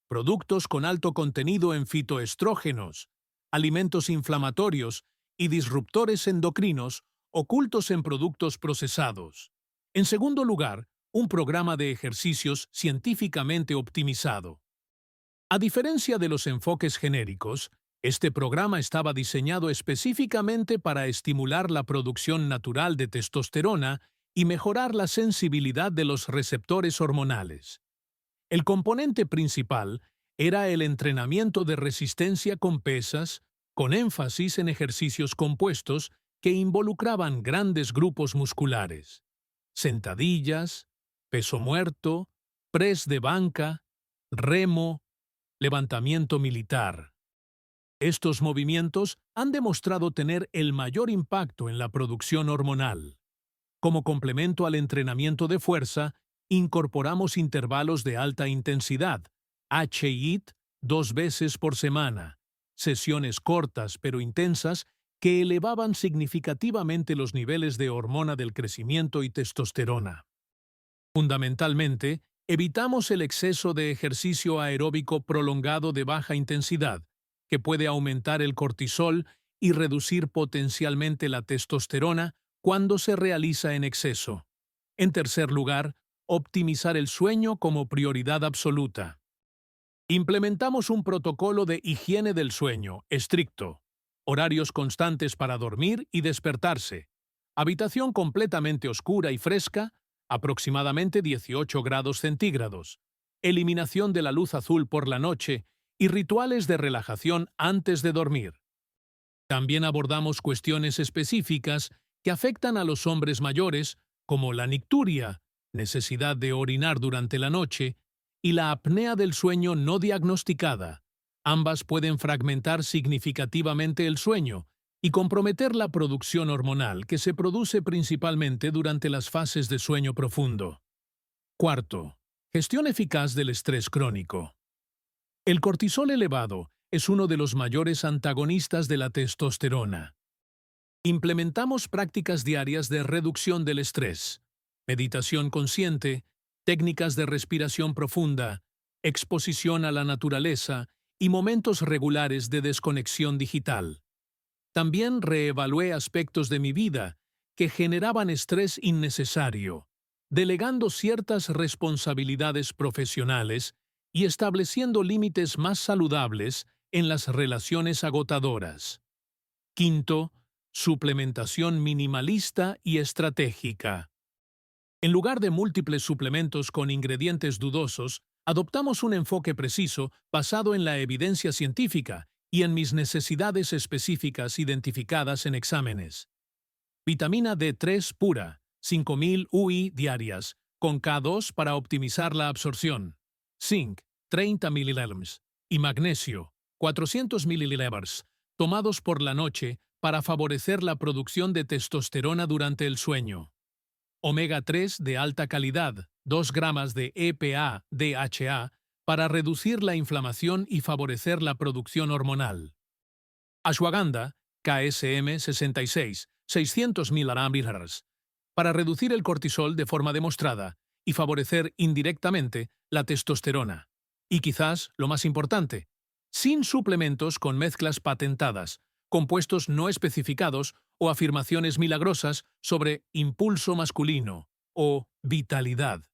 Speaker 1: Productos con alto contenido en fitoestrógenos, alimentos inflamatorios y disruptores endocrinos ocultos en productos procesados. En segundo lugar, un programa de ejercicios científicamente optimizado. A diferencia de los enfoques genéricos, este programa estaba diseñado específicamente para estimular la producción natural de testosterona y mejorar la sensibilidad de los receptores hormonales. El componente principal era el entrenamiento de resistencia con pesas, con énfasis en ejercicios compuestos que involucraban grandes grupos musculares. Sentadillas, peso muerto, press de banca, remo, levantamiento militar. Estos movimientos han demostrado tener el mayor impacto en la producción hormonal. Como complemento al entrenamiento de fuerza, incorporamos intervalos de alta intensidad, HIIT, 2 veces por semana, sesiones cortas pero intensas que elevaban significativamente los niveles de hormona del crecimiento y testosterona. Fundamentalmente, evitamos el exceso de ejercicio aeróbico prolongado de baja intensidad, que puede aumentar el cortisol y reducir potencialmente la testosterona cuando se realiza en exceso. En tercer lugar, optimizar el sueño como prioridad absoluta. Implementamos un protocolo de higiene del sueño estricto, horarios constantes para dormir y despertarse, habitación completamente oscura y fresca, aproximadamente 18 grados centígrados, eliminación de la luz azul por la noche y rituales de relajación antes de dormir. También abordamos cuestiones específicas que afectan a los hombres mayores, como la nicturia, necesidad de orinar durante la noche, y la apnea del sueño no diagnosticada. Ambas pueden fragmentar significativamente el sueño y comprometer la producción hormonal que se produce principalmente durante las fases de sueño profundo. Cuarto, gestión eficaz del estrés crónico. El cortisol elevado es uno de los mayores antagonistas de la testosterona. Implementamos prácticas diarias de reducción del estrés, meditación consciente, técnicas de respiración profunda, exposición a la naturaleza y momentos regulares de desconexión digital. También reevalué aspectos de mi vida que generaban estrés innecesario, delegando ciertas responsabilidades profesionales y estableciendo límites más saludables en las relaciones agotadoras. Quinto, suplementación minimalista y estratégica. En lugar de múltiples suplementos con ingredientes dudosos, adoptamos un enfoque preciso basado en la evidencia científica y en mis necesidades específicas identificadas en exámenes. Vitamina D3 pura, 5000 UI diarias, con K2 para optimizar la absorción. Zinc, 30 mg, y magnesio, 400 mg, tomados por la noche para favorecer la producción de testosterona durante el sueño. Omega 3 de alta calidad, 2 gramos de EPA-DHA, para reducir la inflamación y favorecer la producción hormonal. Ashwagandha, KSM 66, 600 mg, para reducir el cortisol de forma demostrada y favorecer indirectamente la testosterona. Y quizás, lo más importante, sin suplementos con mezclas patentadas, compuestos no especificados o afirmaciones milagrosas sobre impulso masculino o vitalidad.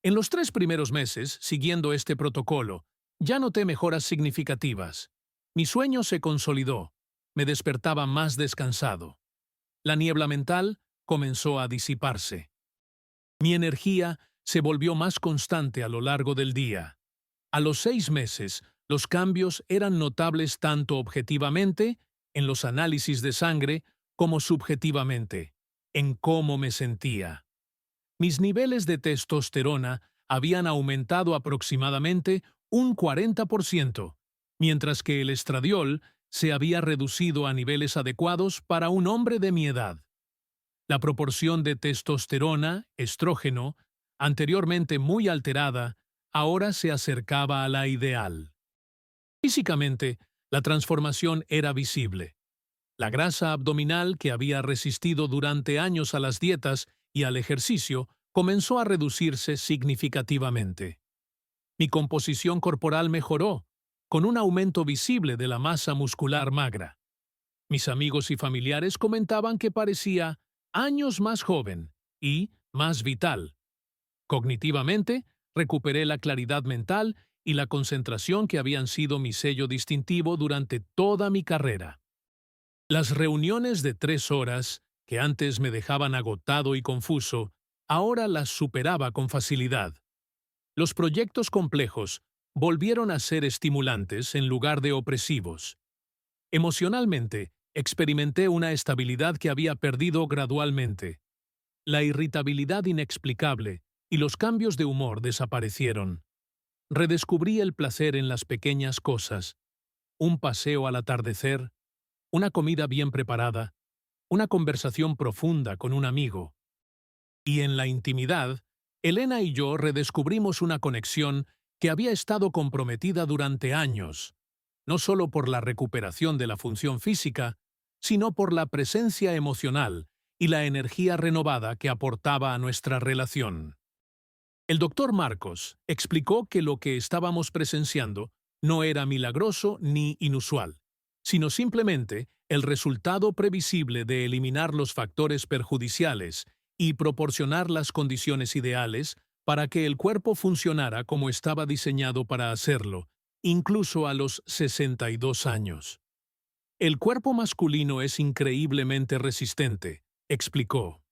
Speaker 1: En los 3 primeros meses, siguiendo este protocolo, ya noté mejoras significativas. Mi sueño se consolidó, me despertaba más descansado. La niebla mental comenzó a disiparse. Mi energía se volvió más constante a lo largo del día. A los 6 meses, los cambios eran notables tanto objetivamente, en los análisis de sangre, como subjetivamente, en cómo me sentía. Mis niveles de testosterona habían aumentado aproximadamente un 40%, mientras que el estradiol se había reducido a niveles adecuados para un hombre de mi edad. La proporción de testosterona, estrógeno, anteriormente muy alterada, ahora se acercaba a la ideal. Físicamente, la transformación era visible. La grasa abdominal que había resistido durante años a las dietas y al ejercicio comenzó a reducirse significativamente. Mi composición corporal mejoró, con un aumento visible de la masa muscular magra. Mis amigos y familiares comentaban que parecía años más joven y más vital. Cognitivamente, recuperé la claridad mental y la concentración que habían sido mi sello distintivo durante toda mi carrera. Las reuniones de 3 horas, que antes me dejaban agotado y confuso, ahora las superaba con facilidad. Los proyectos complejos volvieron a ser estimulantes en lugar de opresivos. Emocionalmente, experimenté una estabilidad que había perdido gradualmente. La irritabilidad inexplicable y los cambios de humor desaparecieron. Redescubrí el placer en las pequeñas cosas: un paseo al atardecer, una comida bien preparada, una conversación profunda con un amigo. Y en la intimidad, Elena y yo redescubrimos una conexión que había estado comprometida durante años, no solo por la recuperación de la función física, sino por la presencia emocional y la energía renovada que aportaba a nuestra relación. El doctor Marcos explicó que lo que estábamos presenciando no era milagroso ni inusual, sino simplemente el resultado previsible de eliminar los factores perjudiciales y proporcionar las condiciones ideales para que el cuerpo funcionara como estaba diseñado para hacerlo, incluso a los 62 años. El cuerpo masculino es increíblemente resistente, explicó.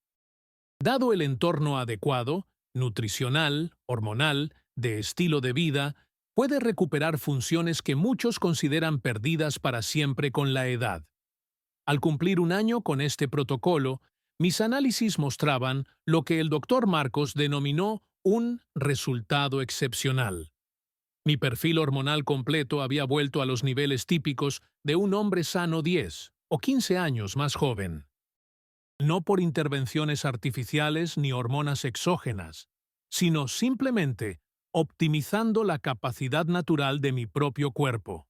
Speaker 1: Dado el entorno adecuado, nutricional, hormonal, de estilo de vida, puede recuperar funciones que muchos consideran perdidas para siempre con la edad. Al cumplir un año con este protocolo, mis análisis mostraban lo que el doctor Marcos denominó un resultado excepcional. Mi perfil hormonal completo había vuelto a los niveles típicos de un hombre sano 10 o 15 años más joven. No por intervenciones artificiales ni hormonas exógenas, sino simplemente optimizando la capacidad natural de mi propio cuerpo.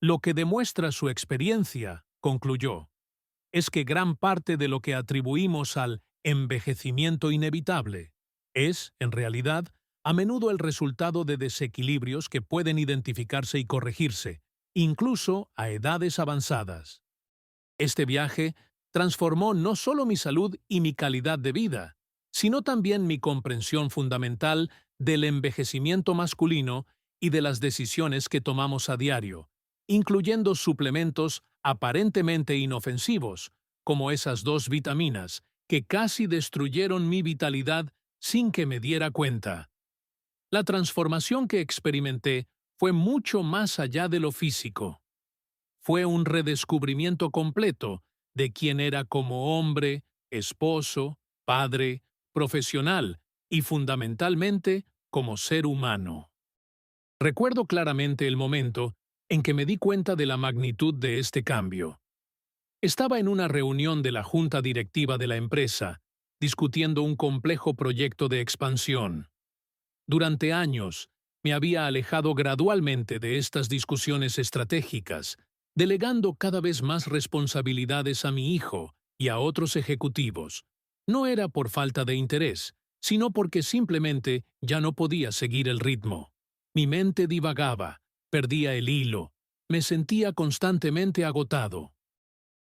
Speaker 1: Lo que demuestra su experiencia, concluyó, es que gran parte de lo que atribuimos al envejecimiento inevitable es, en realidad, a menudo el resultado de desequilibrios que pueden identificarse y corregirse, incluso a edades avanzadas. Este viaje transformó no solo mi salud y mi calidad de vida, sino también mi comprensión fundamental del envejecimiento masculino y de las decisiones que tomamos a diario, incluyendo suplementos aparentemente inofensivos, como esas 2 vitaminas, que casi destruyeron mi vitalidad sin que me diera cuenta. La transformación que experimenté fue mucho más allá de lo físico. fue un redescubrimiento completo de quién era como hombre, esposo, padre, profesional y fundamentalmente como ser humano. Recuerdo claramente el momento en que me di cuenta de la magnitud de este cambio. Estaba en una reunión de la junta directiva de la empresa, discutiendo un complejo proyecto de expansión. Durante años, me había alejado gradualmente de estas discusiones estratégicas, delegando cada vez más responsabilidades a mi hijo y a otros ejecutivos. No era por falta de interés, sino porque simplemente ya no podía seguir el ritmo. Mi mente divagaba, perdía el hilo, me sentía constantemente agotado.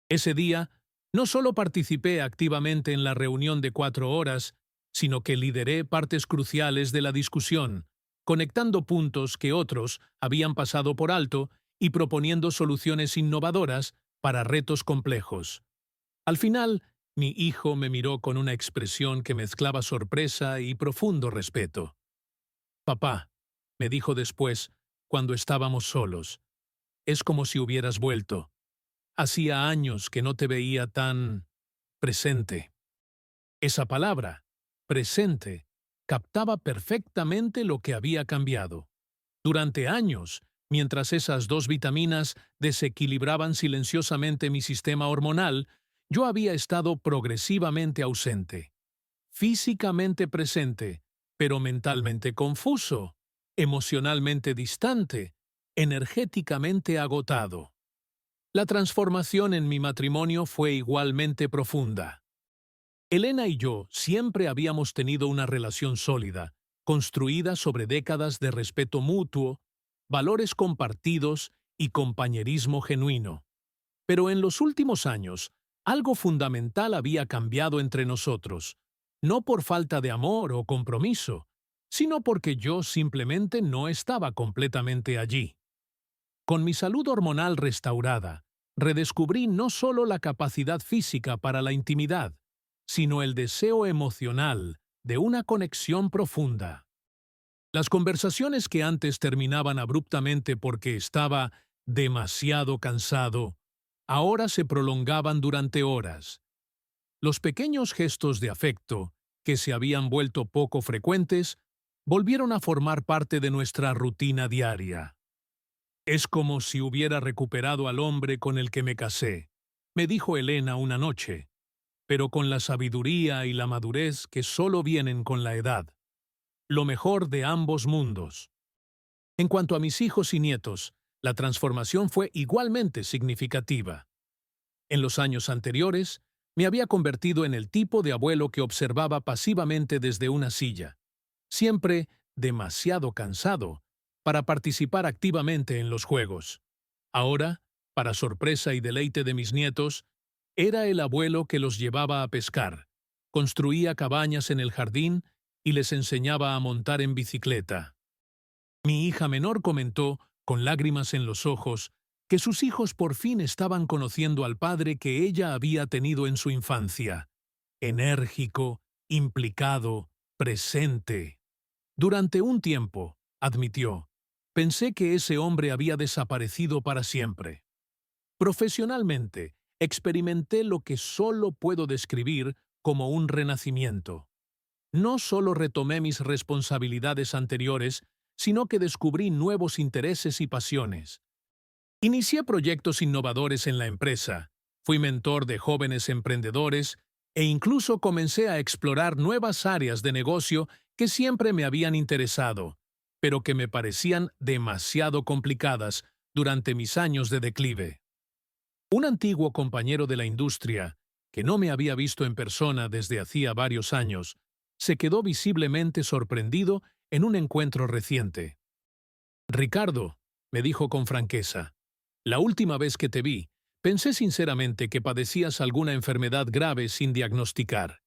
Speaker 1: Ese día, no solo participé activamente en la reunión de 4 horas, sino que lideré partes cruciales de la discusión, conectando puntos que otros habían pasado por alto y proponiendo soluciones innovadoras para retos complejos. Al final, mi hijo me miró con una expresión que mezclaba sorpresa y profundo respeto. «Papá», me dijo después, cuando estábamos solos, «es como si hubieras vuelto. Hacía años que no te veía tan presente». Esa palabra, presente, captaba perfectamente lo que había cambiado. Durante años, mientras esas dos vitaminas desequilibraban silenciosamente mi sistema hormonal, yo había estado progresivamente ausente. Físicamente presente, pero mentalmente confuso, emocionalmente distante, energéticamente agotado. La transformación en mi matrimonio fue igualmente profunda. Elena y yo siempre habíamos tenido una relación sólida, construida sobre décadas de respeto mutuo, valores compartidos y compañerismo genuino. Pero en los últimos años, algo fundamental había cambiado entre nosotros, no por falta de amor o compromiso, sino porque yo simplemente no estaba completamente allí. Con mi salud hormonal restaurada, redescubrí no solo la capacidad física para la intimidad, sino el deseo emocional de una conexión profunda. Las conversaciones que antes terminaban abruptamente porque estaba demasiado cansado, ahora se prolongaban durante horas. Los pequeños gestos de afecto, que se habían vuelto poco frecuentes, volvieron a formar parte de nuestra rutina diaria. «Es como si hubiera recuperado al hombre con el que me casé», me dijo Elena una noche, pero con la sabiduría y la madurez que solo vienen con la edad. Lo mejor de ambos mundos. En cuanto a mis hijos y nietos, la transformación fue igualmente significativa. En los años anteriores, me había convertido en el tipo de abuelo que observaba pasivamente desde una silla, siempre demasiado cansado para participar activamente en los juegos. Ahora, para sorpresa y deleite de mis nietos, era el abuelo que los llevaba a pescar, construía cabañas en el jardín y les enseñaba a montar en bicicleta. Mi hija menor comentó, con lágrimas en los ojos, que sus hijos por fin estaban conociendo al padre que ella había tenido en su infancia. Enérgico, implicado, presente. Durante un tiempo, admitió, pensé que ese hombre había desaparecido para siempre. Profesionalmente, experimenté lo que solo puedo describir como un renacimiento. No solo retomé mis responsabilidades anteriores, sino que descubrí nuevos intereses y pasiones. Inicié proyectos innovadores en la empresa, fui mentor de jóvenes emprendedores e incluso comencé a explorar nuevas áreas de negocio que siempre me habían interesado, pero que me parecían demasiado complicadas durante mis años de declive. Un antiguo compañero de la industria, que no me había visto en persona desde hacía varios años, se quedó visiblemente sorprendido en un encuentro reciente. «Ricardo», me dijo con franqueza, «la última vez que te vi, pensé sinceramente que padecías alguna enfermedad grave sin diagnosticar.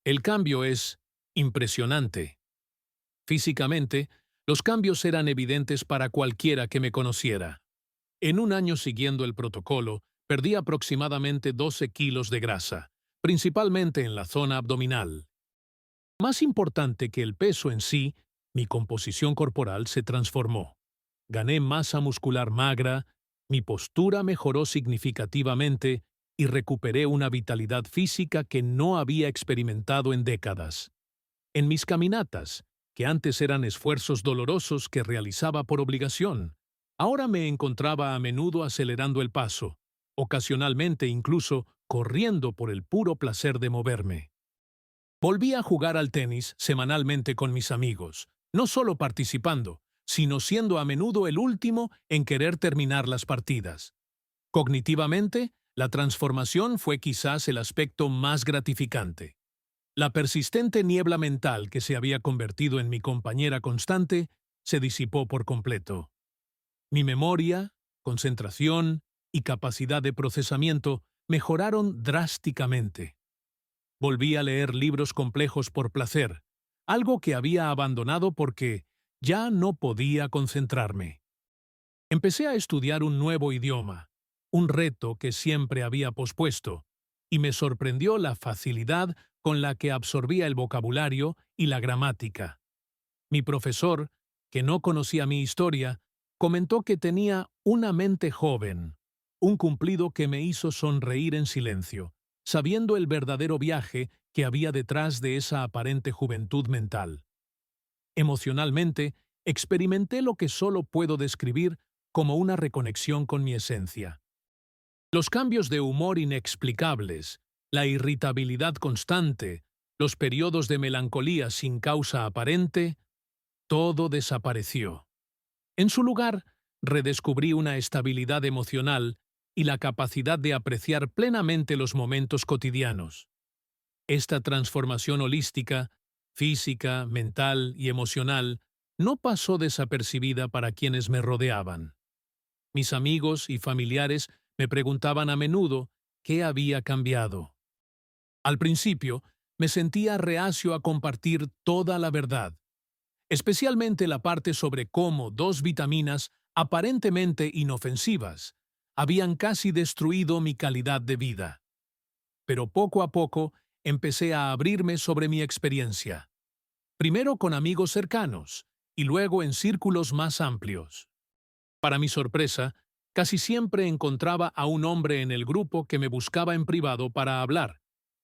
Speaker 1: El cambio es impresionante». Físicamente, los cambios eran evidentes para cualquiera que me conociera. En un año siguiendo el protocolo, perdí aproximadamente 12 kilos de grasa, principalmente en la zona abdominal. Más importante que el peso en sí, mi composición corporal se transformó. Gané masa muscular magra, Mi postura mejoró significativamente y recuperé una vitalidad física que no había experimentado en décadas. En mis caminatas, que antes eran esfuerzos dolorosos que realizaba por obligación, ahora me encontraba a menudo acelerando el paso, ocasionalmente incluso corriendo por el puro placer de moverme. Volví a jugar al tenis semanalmente con mis amigos, no solo participando, sino siendo a menudo el último en querer terminar las partidas. Cognitivamente, la transformación fue quizás el aspecto más gratificante. La persistente niebla mental que se había convertido en mi compañera constante se disipó por completo. Mi memoria, concentración y capacidad de procesamiento mejoraron drásticamente. Volví a leer libros complejos por placer, algo que había abandonado porque ya no podía concentrarme. Empecé a estudiar un nuevo idioma, un reto que siempre había pospuesto, y me sorprendió la facilidad con la que absorbía el vocabulario y la gramática. Mi profesor, que no conocía mi historia, comentó que tenía una mente joven, un cumplido que me hizo sonreír en silencio, sabiendo el verdadero viaje que había detrás de esa aparente juventud mental. Emocionalmente, experimenté lo que solo puedo describir como una reconexión con mi esencia. Los cambios de humor inexplicables, la irritabilidad constante, los periodos de melancolía sin causa aparente, todo desapareció. En su lugar, redescubrí una estabilidad emocional y la capacidad de apreciar plenamente los momentos cotidianos. Esta transformación holística, física, mental y emocional, no pasó desapercibida para quienes me rodeaban. Mis amigos y familiares me preguntaban a menudo qué había cambiado. Al principio, me sentía reacio a compartir toda la verdad, especialmente la parte sobre cómo dos vitaminas aparentemente inofensivas habían casi destruido mi calidad de vida. Pero poco a poco empecé a abrirme sobre mi experiencia, primero con amigos cercanos y luego en círculos más amplios. Para mi sorpresa, casi siempre encontraba a un hombre en el grupo que me buscaba en privado para hablar,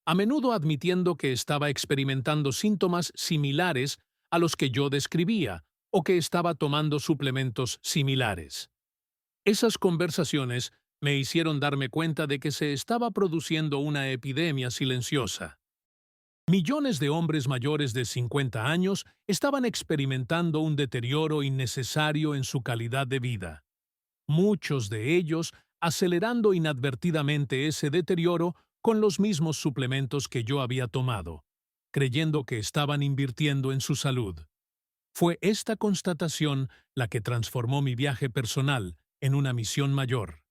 Speaker 1: a menudo admitiendo que estaba experimentando síntomas similares a los que yo describía o que estaba tomando suplementos similares. Esas conversaciones me hicieron darme cuenta de que se estaba produciendo una epidemia silenciosa. Millones de hombres mayores de 50 años estaban experimentando un deterioro innecesario en su calidad de vida. Muchos de ellos acelerando inadvertidamente ese deterioro con los mismos suplementos que yo había tomado, creyendo que estaban invirtiendo en su salud. Fue esta constatación la que transformó mi viaje personal en una misión mayor.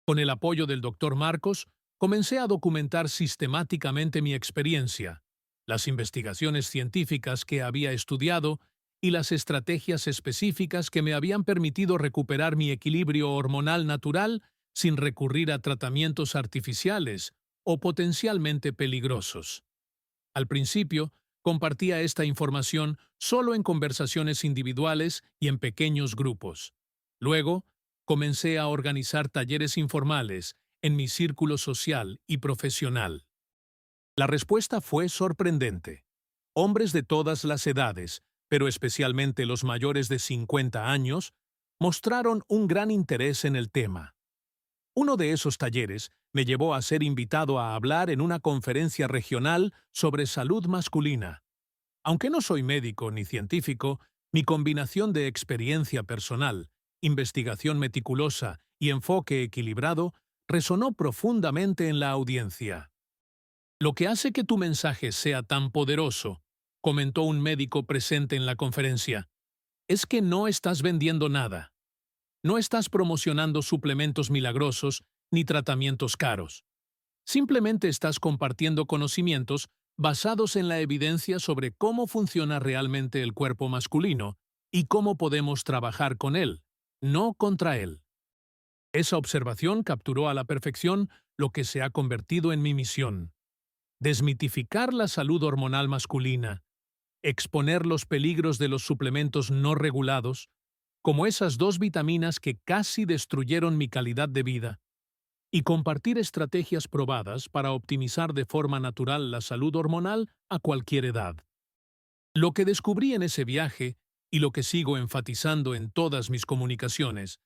Speaker 1: Con el apoyo del Dr. Marcos, comencé a documentar sistemáticamente mi experiencia, las investigaciones científicas que había estudiado y las estrategias específicas que me habían permitido recuperar mi equilibrio hormonal natural sin recurrir a tratamientos artificiales o potencialmente peligrosos. Al principio, compartía esta información solo en conversaciones individuales y en pequeños grupos. Luego, comencé a organizar talleres informales en mi círculo social y profesional. La respuesta fue sorprendente. Hombres de todas las edades, pero especialmente los mayores de 50 años, mostraron un gran interés en el tema. Uno de esos talleres me llevó a ser invitado a hablar en una conferencia regional sobre salud masculina. Aunque no soy médico ni científico, mi combinación de experiencia personal, investigación meticulosa y enfoque equilibrado resonó profundamente en la audiencia. Lo que hace que tu mensaje sea tan poderoso, comentó un médico presente en la conferencia, es que no estás vendiendo nada. No estás promocionando suplementos milagrosos ni tratamientos caros. Simplemente estás compartiendo conocimientos basados en la evidencia sobre cómo funciona realmente el cuerpo masculino y cómo podemos trabajar con él, no contra él. Esa observación capturó a la perfección lo que se ha convertido en mi misión: desmitificar la salud hormonal masculina, exponer los peligros de los suplementos no regulados, como esas dos vitaminas que casi destruyeron mi calidad de vida, y compartir estrategias probadas para optimizar de forma natural la salud hormonal a cualquier edad. Lo que descubrí en ese viaje, y lo que sigo enfatizando en todas mis comunicaciones,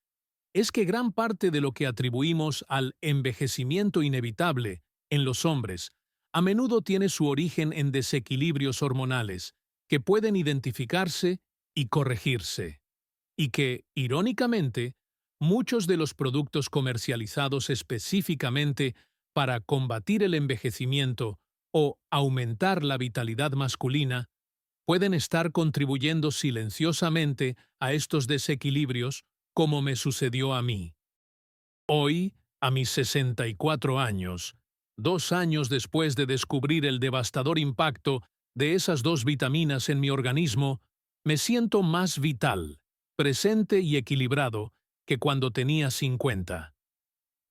Speaker 1: es que gran parte de lo que atribuimos al envejecimiento inevitable en los hombres a menudo tiene su origen en desequilibrios hormonales que pueden identificarse y corregirse, y que, irónicamente, muchos de los productos comercializados específicamente para combatir el envejecimiento o aumentar la vitalidad masculina pueden estar contribuyendo silenciosamente a estos desequilibrios, como me sucedió a mí. Hoy, a mis 64 años, 2 años después de descubrir el devastador impacto de esas dos vitaminas en mi organismo, me siento más vital, presente y equilibrado que cuando tenía 50.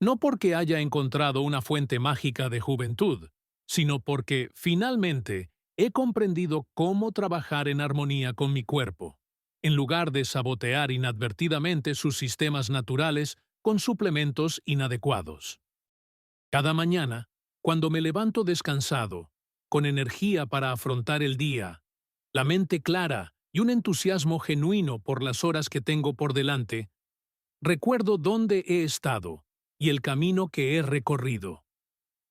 Speaker 1: No porque haya encontrado una fuente mágica de juventud, sino porque, finalmente, he comprendido cómo trabajar en armonía con mi cuerpo, en lugar de sabotear inadvertidamente sus sistemas naturales con suplementos inadecuados. Cada mañana, cuando me levanto descansado, con energía para afrontar el día, la mente clara y un entusiasmo genuino por las horas que tengo por delante, recuerdo dónde he estado y el camino que he recorrido,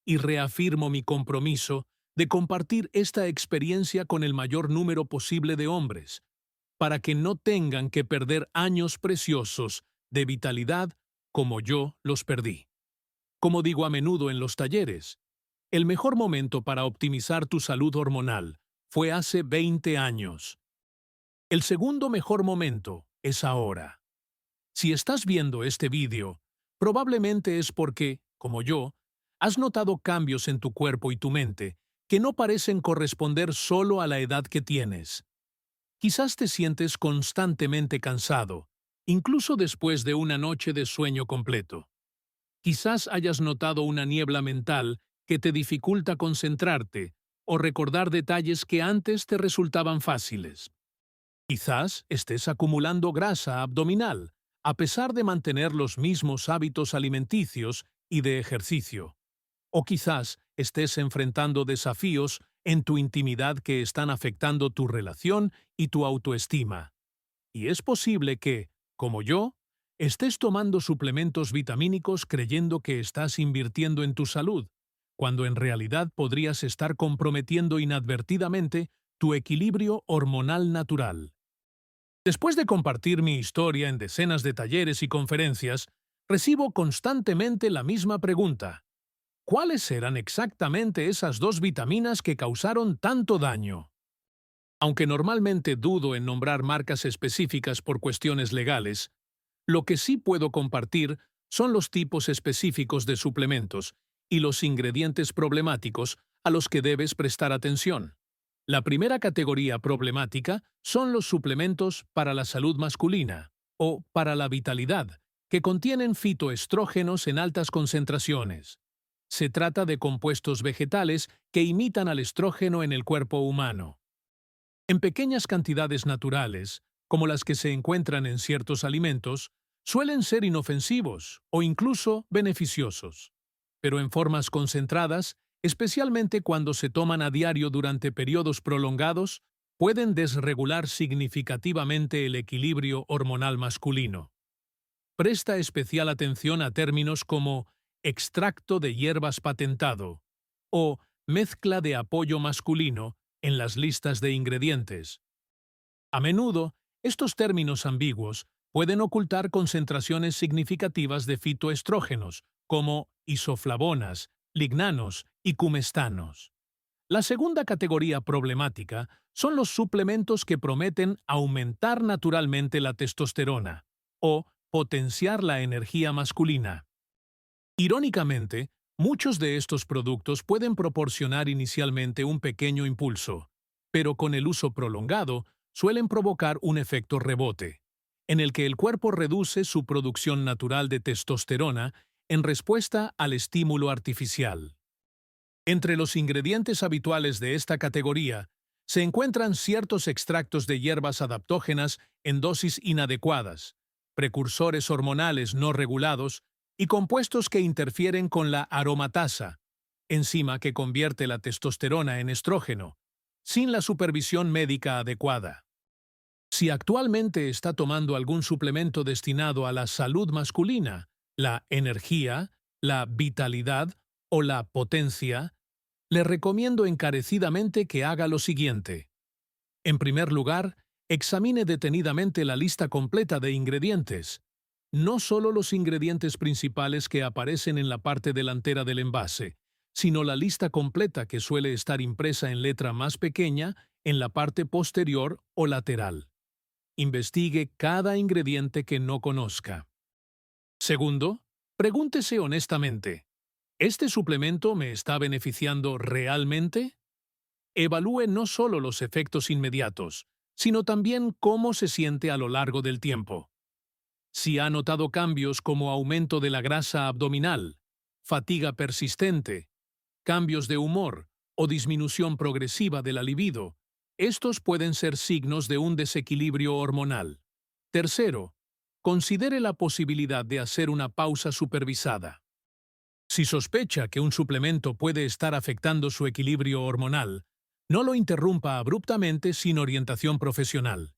Speaker 1: y reafirmo mi compromiso de compartir esta experiencia con el mayor número posible de hombres, para que no tengan que perder años preciosos de vitalidad como yo los perdí. Como digo a menudo en los talleres, el mejor momento para optimizar tu salud hormonal fue hace 20 años. El segundo mejor momento es ahora. Si estás viendo este vídeo, probablemente es porque, como yo, has notado cambios en tu cuerpo y tu mente que no parecen corresponder solo a la edad que tienes. Quizás te sientes constantemente cansado, incluso después de una noche de sueño completo. Quizás hayas notado una niebla mental que te dificulta concentrarte o recordar detalles que antes te resultaban fáciles. Quizás estés acumulando grasa abdominal, a pesar de mantener los mismos hábitos alimenticios y de ejercicio. O quizás estés enfrentando desafíos en tu intimidad que están afectando tu relación y tu autoestima. Y es posible que, como yo, estés tomando suplementos vitamínicos creyendo que estás invirtiendo en tu salud, cuando en realidad podrías estar comprometiendo inadvertidamente tu equilibrio hormonal natural. Después de compartir mi historia en decenas de talleres y conferencias, recibo constantemente la misma pregunta: ¿cuáles eran exactamente esas dos vitaminas que causaron tanto daño? Aunque normalmente dudo en nombrar marcas específicas por cuestiones legales, lo que sí puedo compartir son los tipos específicos de suplementos y los ingredientes problemáticos a los que debes prestar atención. La primera categoría problemática son los suplementos para la salud masculina o para la vitalidad, que contienen fitoestrógenos en altas concentraciones. Se trata de compuestos vegetales que imitan al estrógeno en el cuerpo humano. En pequeñas cantidades naturales, como las que se encuentran en ciertos alimentos, suelen ser inofensivos o incluso beneficiosos. Pero en formas concentradas, especialmente cuando se toman a diario durante periodos prolongados, pueden desregular significativamente el equilibrio hormonal masculino. Presta especial atención a términos como extracto de hierbas patentado o mezcla de apoyo masculino en las listas de ingredientes. A menudo, estos términos ambiguos pueden ocultar concentraciones significativas de fitoestrógenos, como isoflavonas, lignanos y cumestanos. La segunda categoría problemática son los suplementos que prometen aumentar naturalmente la testosterona o potenciar la energía masculina. Irónicamente, muchos de estos productos pueden proporcionar inicialmente un pequeño impulso, pero con el uso prolongado suelen provocar un efecto rebote, en el que el cuerpo reduce su producción natural de testosterona en respuesta al estímulo artificial. Entre los ingredientes habituales de esta categoría Se encuentran ciertos extractos de hierbas adaptógenas en dosis inadecuadas, precursores hormonales no regulados y compuestos que interfieren con la aromatasa, enzima que convierte la testosterona en estrógeno, sin la supervisión médica adecuada. Si actualmente está tomando algún suplemento destinado a la salud masculina, la energía, la vitalidad o la potencia, le recomiendo encarecidamente que haga lo siguiente. En primer lugar, examine detenidamente la lista completa de ingredientes, no solo los ingredientes principales que aparecen en la parte delantera del envase, sino la lista completa que suele estar impresa en letra más pequeña en la parte posterior o lateral. Investigue cada ingrediente que no conozca. Segundo, pregúntese honestamente, ¿este suplemento me está beneficiando realmente? Evalúe no solo los efectos inmediatos, sino también cómo se siente a lo largo del tiempo. Si ha notado cambios como aumento de la grasa abdominal, fatiga persistente, cambios de humor o disminución progresiva de la libido, estos pueden ser signos de un desequilibrio hormonal. Tercero, considere la posibilidad de hacer una pausa supervisada. Si sospecha que un suplemento puede estar afectando su equilibrio hormonal, no lo interrumpa abruptamente sin orientación profesional.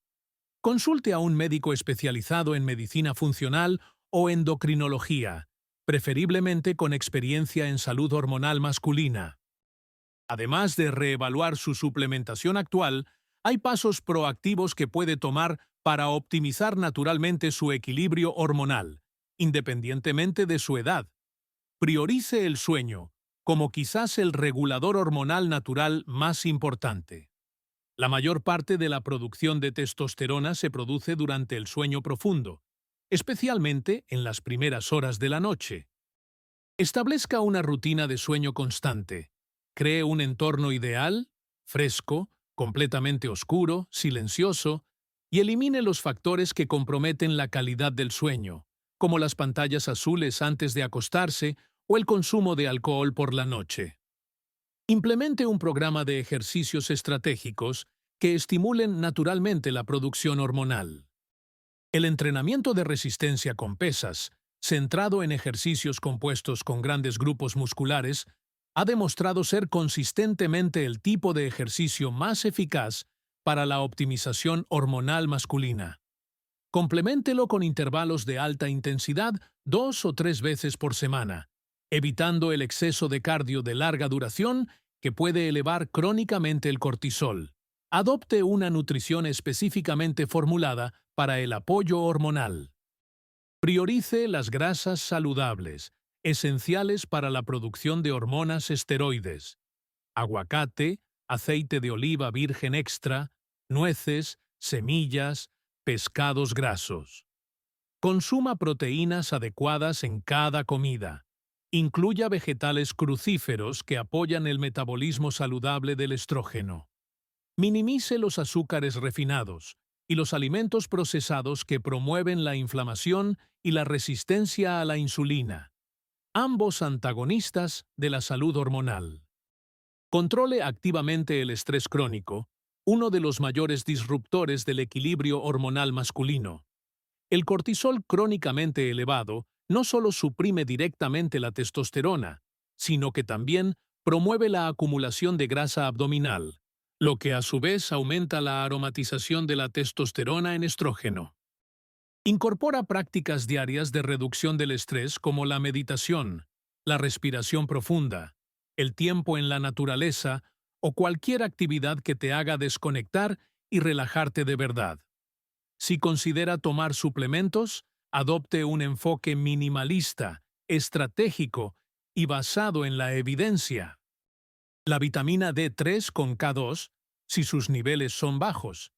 Speaker 1: Consulte a un médico especializado en medicina funcional o endocrinología, preferiblemente con experiencia en salud hormonal masculina. Además de reevaluar su suplementación actual, hay pasos proactivos que puede tomar para optimizar naturalmente su equilibrio hormonal, independientemente de su edad. Priorice el sueño, como quizás el regulador hormonal natural más importante. La mayor parte de la producción de testosterona se produce durante el sueño profundo, especialmente en las primeras horas de la noche. Establezca una rutina de sueño constante. Cree un entorno ideal, fresco, completamente oscuro, silencioso, y elimine los factores que comprometen la calidad del sueño, como las pantallas azules antes de acostarse o el consumo de alcohol por la noche. Implemente un programa de ejercicios estratégicos que estimulen naturalmente la producción hormonal. El entrenamiento de resistencia con pesas, centrado en ejercicios compuestos con grandes grupos musculares, ha demostrado ser consistentemente el tipo de ejercicio más eficaz para la optimización hormonal masculina. Compleméntelo con intervalos de alta intensidad 2 o 3 veces por semana, evitando el exceso de cardio de larga duración que puede elevar crónicamente el cortisol. Adopte una nutrición específicamente formulada para el apoyo hormonal. Priorice las grasas saludables, esenciales para la producción de hormonas esteroides. Aguacate, aceite de oliva virgen extra, nueces, semillas, pescados grasos. Consuma proteínas adecuadas en cada comida. Incluya vegetales crucíferos que apoyan el metabolismo saludable del estrógeno. Minimice los azúcares refinados y los alimentos procesados que promueven la inflamación y la resistencia a la insulina, ambos antagonistas de la salud hormonal. Controle activamente el estrés crónico, uno de los mayores disruptores del equilibrio hormonal masculino. El cortisol crónicamente elevado no solo suprime directamente la testosterona, sino que también promueve la acumulación de grasa abdominal, lo que a su vez aumenta la aromatización de la testosterona en estrógeno. Incorpora prácticas diarias de reducción del estrés como la meditación, la respiración profunda, el tiempo en la naturaleza o cualquier actividad que te haga desconectar y relajarte de verdad. Si considera tomar suplementos, adopte un enfoque minimalista, estratégico y basado en la evidencia. La vitamina D3 con K2, si sus niveles son bajos.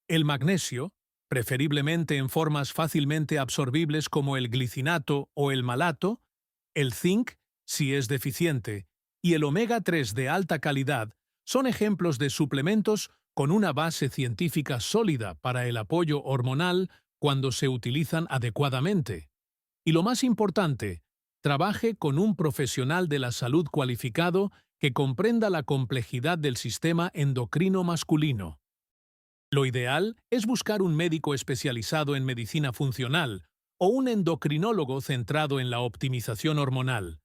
Speaker 1: El magnesio, preferiblemente en formas fácilmente absorbibles como el glicinato o el malato. El zinc, si es deficiente. Y el omega 3 de alta calidad son ejemplos de suplementos con una base científica sólida para el apoyo hormonal cuando se utilizan adecuadamente. Y lo más importante, trabaje con un profesional de la salud cualificado que comprenda la complejidad del sistema endocrino masculino. Lo ideal es buscar un médico especializado en medicina funcional o un endocrinólogo centrado en la optimización hormonal,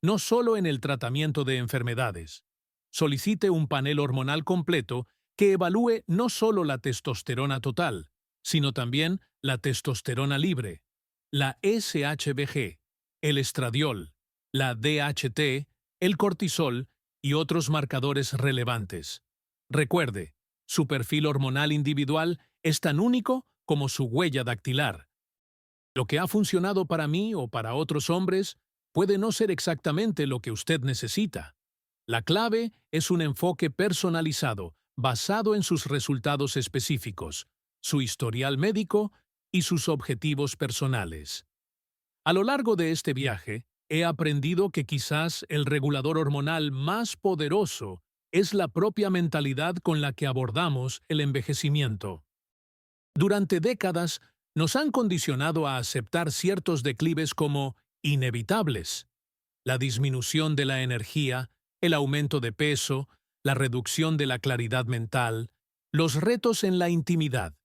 Speaker 1: no solo en el tratamiento de enfermedades. Solicite un panel hormonal completo que evalúe no solo la testosterona total, sino también la testosterona libre, la SHBG, el estradiol, la DHT, el cortisol y otros marcadores relevantes. Recuerde, su perfil hormonal individual es tan único como su huella dactilar. Lo que ha funcionado para mí o para otros hombres puede no ser exactamente lo que usted necesita. La clave es un enfoque personalizado, basado en sus resultados específicos, su historial médico y sus objetivos personales. A lo largo de este viaje, he aprendido que quizás el regulador hormonal más poderoso es la propia mentalidad con la que abordamos el envejecimiento. Durante décadas, nos han condicionado a aceptar ciertos declives como inevitables. La disminución de la energía, el aumento de peso, la reducción de la claridad mental, los retos en la intimidad.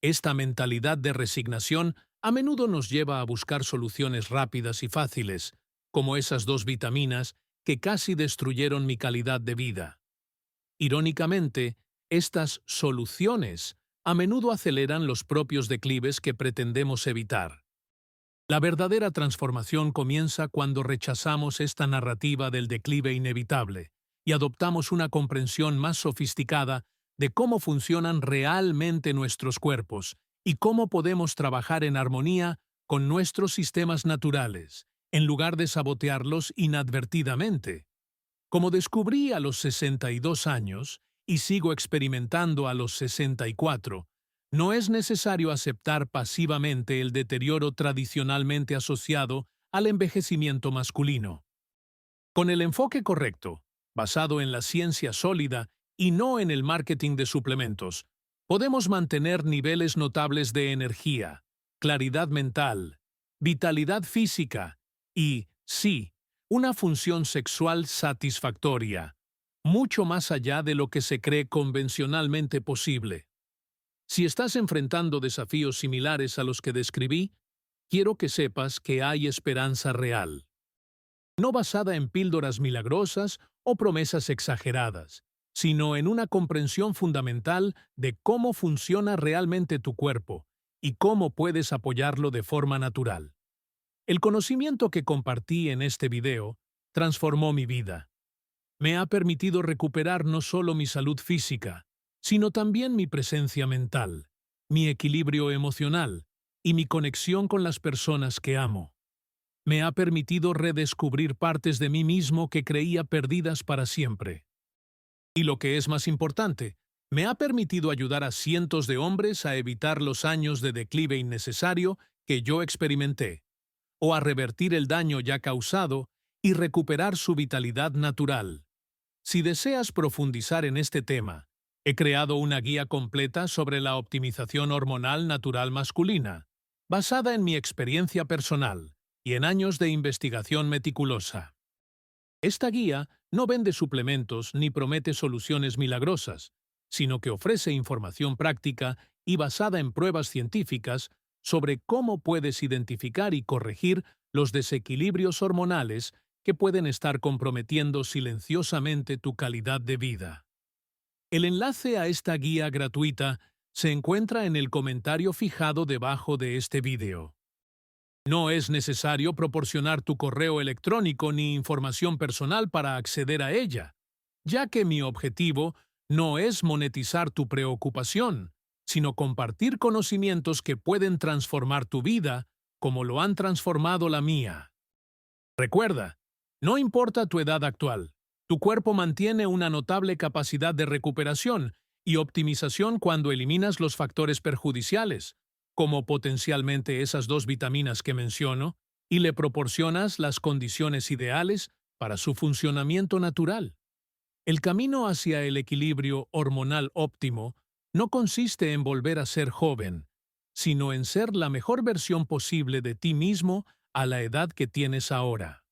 Speaker 1: Esta mentalidad de resignación a menudo nos lleva a buscar soluciones rápidas y fáciles, como esas 2 vitaminas que casi destruyeron mi calidad de vida. Irónicamente, estas soluciones a menudo aceleran los propios declives que pretendemos evitar. La verdadera transformación comienza cuando rechazamos esta narrativa del declive inevitable y adoptamos una comprensión más sofisticada de cómo funcionan realmente nuestros cuerpos y cómo podemos trabajar en armonía con nuestros sistemas naturales, en lugar de sabotearlos inadvertidamente. Como descubrí a los 62 años y sigo experimentando a los 64, no es necesario aceptar pasivamente el deterioro tradicionalmente asociado al envejecimiento masculino. Con el enfoque correcto, basado en la ciencia sólida y no en el marketing de suplementos, podemos mantener niveles notables de energía, claridad mental, vitalidad física y, sí, una función sexual satisfactoria, mucho más allá de lo que se cree convencionalmente posible. Si estás enfrentando desafíos similares a los que describí, quiero que sepas que hay esperanza real. No basada en píldoras milagrosas o promesas exageradas, sino en una comprensión fundamental de cómo funciona realmente tu cuerpo y cómo puedes apoyarlo de forma natural. El conocimiento que compartí en este video transformó mi vida. Me ha permitido recuperar no solo mi salud física, sino también mi presencia mental, mi equilibrio emocional y mi conexión con las personas que amo. Me ha permitido redescubrir partes de mí mismo que creía perdidas para siempre. Y lo que es más importante, me ha permitido ayudar a cientos de hombres a evitar los años de declive innecesario que yo experimenté, o a revertir el daño ya causado y recuperar su vitalidad natural. Si deseas profundizar en este tema, he creado una guía completa sobre la optimización hormonal natural masculina, basada en mi experiencia personal y en años de investigación meticulosa. Esta guía no vende suplementos ni promete soluciones milagrosas, sino que ofrece información práctica y basada en pruebas científicas sobre cómo puedes identificar y corregir los desequilibrios hormonales que pueden estar comprometiendo silenciosamente tu calidad de vida. El enlace a esta guía gratuita se encuentra en el comentario fijado debajo de este video. No es necesario proporcionar tu correo electrónico ni información personal para acceder a ella, ya que mi objetivo no es monetizar tu preocupación, sino compartir conocimientos que pueden transformar tu vida como lo han transformado la mía. Recuerda, no importa tu edad actual, tu cuerpo mantiene una notable capacidad de recuperación y optimización cuando eliminas los factores perjudiciales, como potencialmente esas 2 vitaminas que menciono, y le proporcionas las condiciones ideales para su funcionamiento natural. El camino hacia el equilibrio hormonal óptimo no consiste en volver a ser joven, sino en ser la mejor versión posible de ti mismo a la edad que tienes ahora.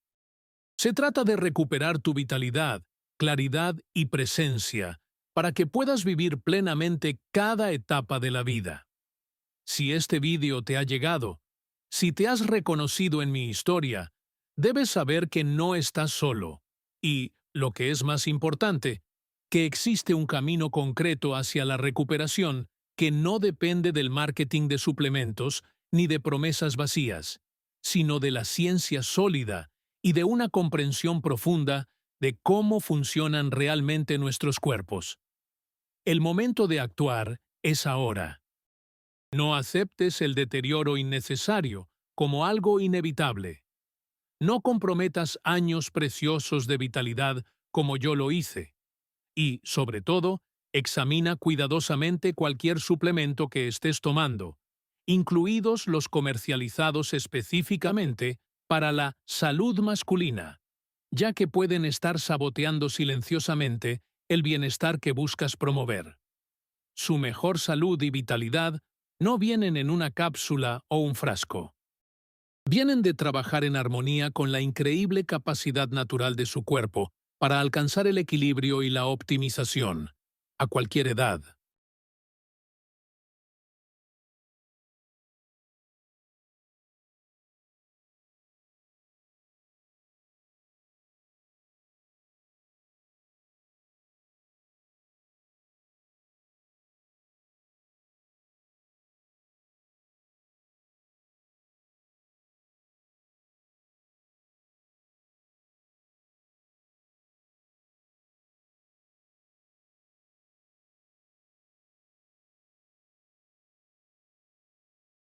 Speaker 1: Se trata de recuperar tu vitalidad claridad y presencia para que puedas vivir plenamente cada etapa de la vida. Si este vídeo te ha llegado, si te has reconocido en mi historia, debes saber que no estás solo y, lo que es más importante, que existe un camino concreto hacia la recuperación que no depende del marketing de suplementos ni de promesas vacías, sino de la ciencia sólida y de una comprensión profunda de cómo funcionan realmente nuestros cuerpos. El momento de actuar es ahora. No aceptes el deterioro innecesario como algo inevitable. No comprometas años preciosos de vitalidad como yo lo hice. Y, sobre todo, examina cuidadosamente cualquier suplemento que estés tomando, incluidos los comercializados específicamente para la salud masculina, ya que pueden estar saboteando silenciosamente el bienestar que buscas promover. Su mejor salud y vitalidad no vienen en una cápsula o un frasco. Vienen de trabajar en armonía con la increíble capacidad natural de su cuerpo para alcanzar el equilibrio y la optimización, a cualquier edad.